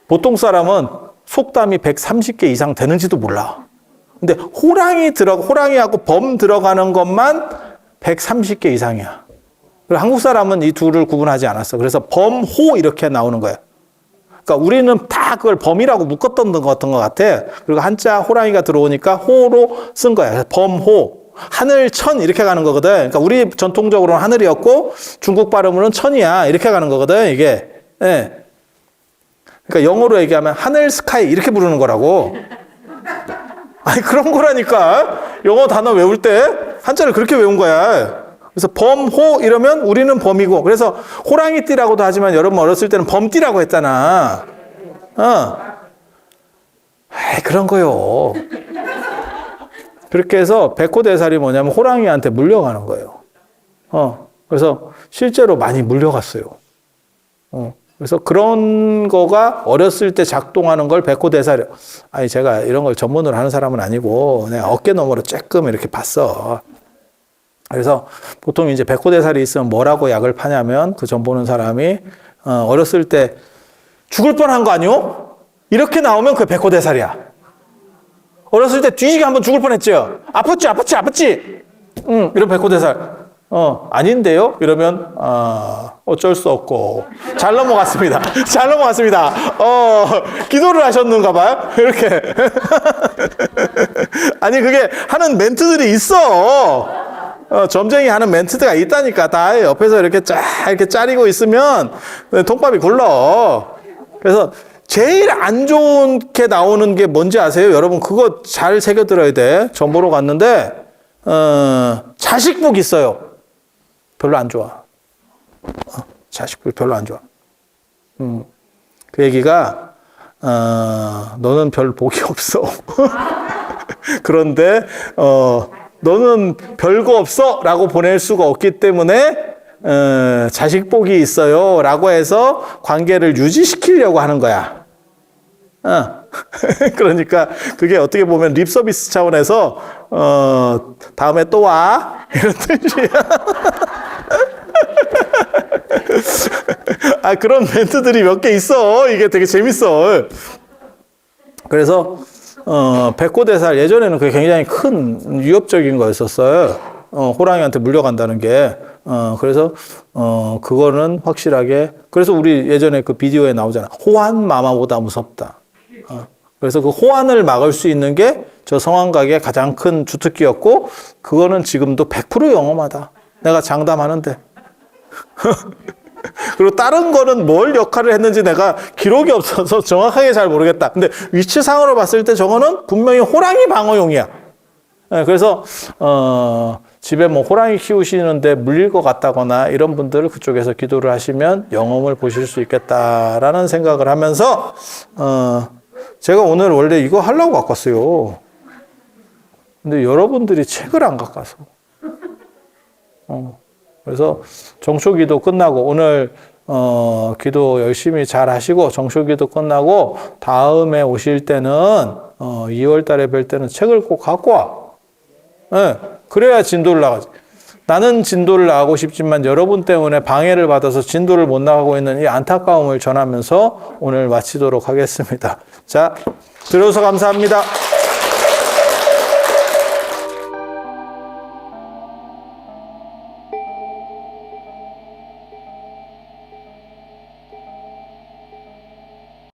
보통 사람은 속담이 130개 이상 되는지도 몰라. 근데 호랑이하고 범 들어가는 것만 130개 이상이야. 그리고 한국 사람은 이 둘을 구분하지 않았어. 그래서 범, 호 이렇게 나오는 거야. 그러니까 우리는 다 그걸 범이라고 묶었던 것 같아. 그리고 한자 호랑이가 들어오니까 호로 쓴 거야. 그래서 범, 호. 하늘, 천 이렇게 가는 거거든. 그러니까 우리 전통적으로는 하늘이었고 중국 발음으로는 천이야. 이렇게 가는 거거든, 이게. 예. 그러니까 영어로 얘기하면 하늘 스카이 이렇게 부르는 거라고. 아니 그런 거라니까. 영어 단어 외울 때 한자를 그렇게 외운 거야. 그래서 범호 이러면 우리는 범이고, 그래서 호랑이띠라고도 하지만 여러분 어렸을 때는 범띠라고 했잖아. 그런 거요. 그렇게 해서 백호대살이 뭐냐면 호랑이한테 물려가는 거예요. 그래서 실제로 많이 물려갔어요. 그래서 그런 거가 어렸을 때 작동하는 걸 백호대살이, 아니 제가 이런 걸 전문으로 하는 사람은 아니고 그냥 어깨 너머로 쬐끔 이렇게 봤어. 그래서 보통 이제 백호대살이 있으면 뭐라고 약을 파냐면 그 점 보는 사람이 어렸을 때 죽을 뻔한 거 아니요? 이렇게 나오면 그게 백호대살이야. 어렸을 때 뒤지게 한번 죽을 뻔했죠. 아팠지. 이런 백호대살. 아닌데요? 이러면 어쩔 수 없고 잘 넘어갔습니다. 기도를 하셨는가 봐요. 이렇게. 아니 그게 하는 멘트들이 있어. 점쟁이 하는 멘트가 있다니까. 다 옆에서 이렇게 이렇게 짜리고 있으면 통밥이 굴러. 그래서 제일 안 좋게 나오는 게 뭔지 아세요? 여러분 그거 잘 새겨 들어야 돼. 점 보러 갔는데 자식복 있어요. 별로 안 좋아. 자식복 별로 안 좋아. 그 얘기가 너는 별 복이 없어. 그런데 너는 별거 없어 라고 보낼 수가 없기 때문에 자식복이 있어요 라고 해서 관계를 유지시키려고 하는 거야. 그러니까 그게 어떻게 보면 립 서비스 차원에서 다음에 또 와 이런 뜻이야. 그런 멘트들이 몇 개 있어. 이게 되게 재밌어. 그래서 백호대살 예전에는 그게 굉장히 큰 위협적인 거였었어요. 호랑이한테 물려간다는 게. 그래서 그거는 확실하게, 그래서 우리 예전에 그 비디오에 나오잖아. 호환 마마보다 무섭다. 그래서 그 호환을 막을 수 있는 게 저 성황각의 가장 큰 주특기였고, 그거는 지금도 100% 영험하다. 내가 장담하는데. 그리고 다른 거는 뭘 역할을 했는지 내가 기록이 없어서 정확하게 잘 모르겠다. 근데 위치상으로 봤을 때 저거는 분명히 호랑이 방어용이야. 그래서 집에 뭐 호랑이 키우시는데 물릴 것 같다거나 이런 분들을 그쪽에서 기도를 하시면 영험을 보실 수 있겠다라는 생각을 하면서 제가 오늘 원래 이거 하려고 갖고 왔어요. 근데 여러분들이 책을 안 갖고 와서. 그래서 정초기도 끝나고 오늘 기도 열심히 잘 하시고 정초기도 끝나고 다음에 오실 때는 2월 달에 뵐 때는 책을 꼭 갖고 와. 네, 그래야 진도를 나가지. 나는 진도를 나가고 싶지만 여러분 때문에 방해를 받아서 진도를 못 나가고 있는 이 안타까움을 전하면서 오늘 마치도록 하겠습니다. 자, 들어서 감사합니다.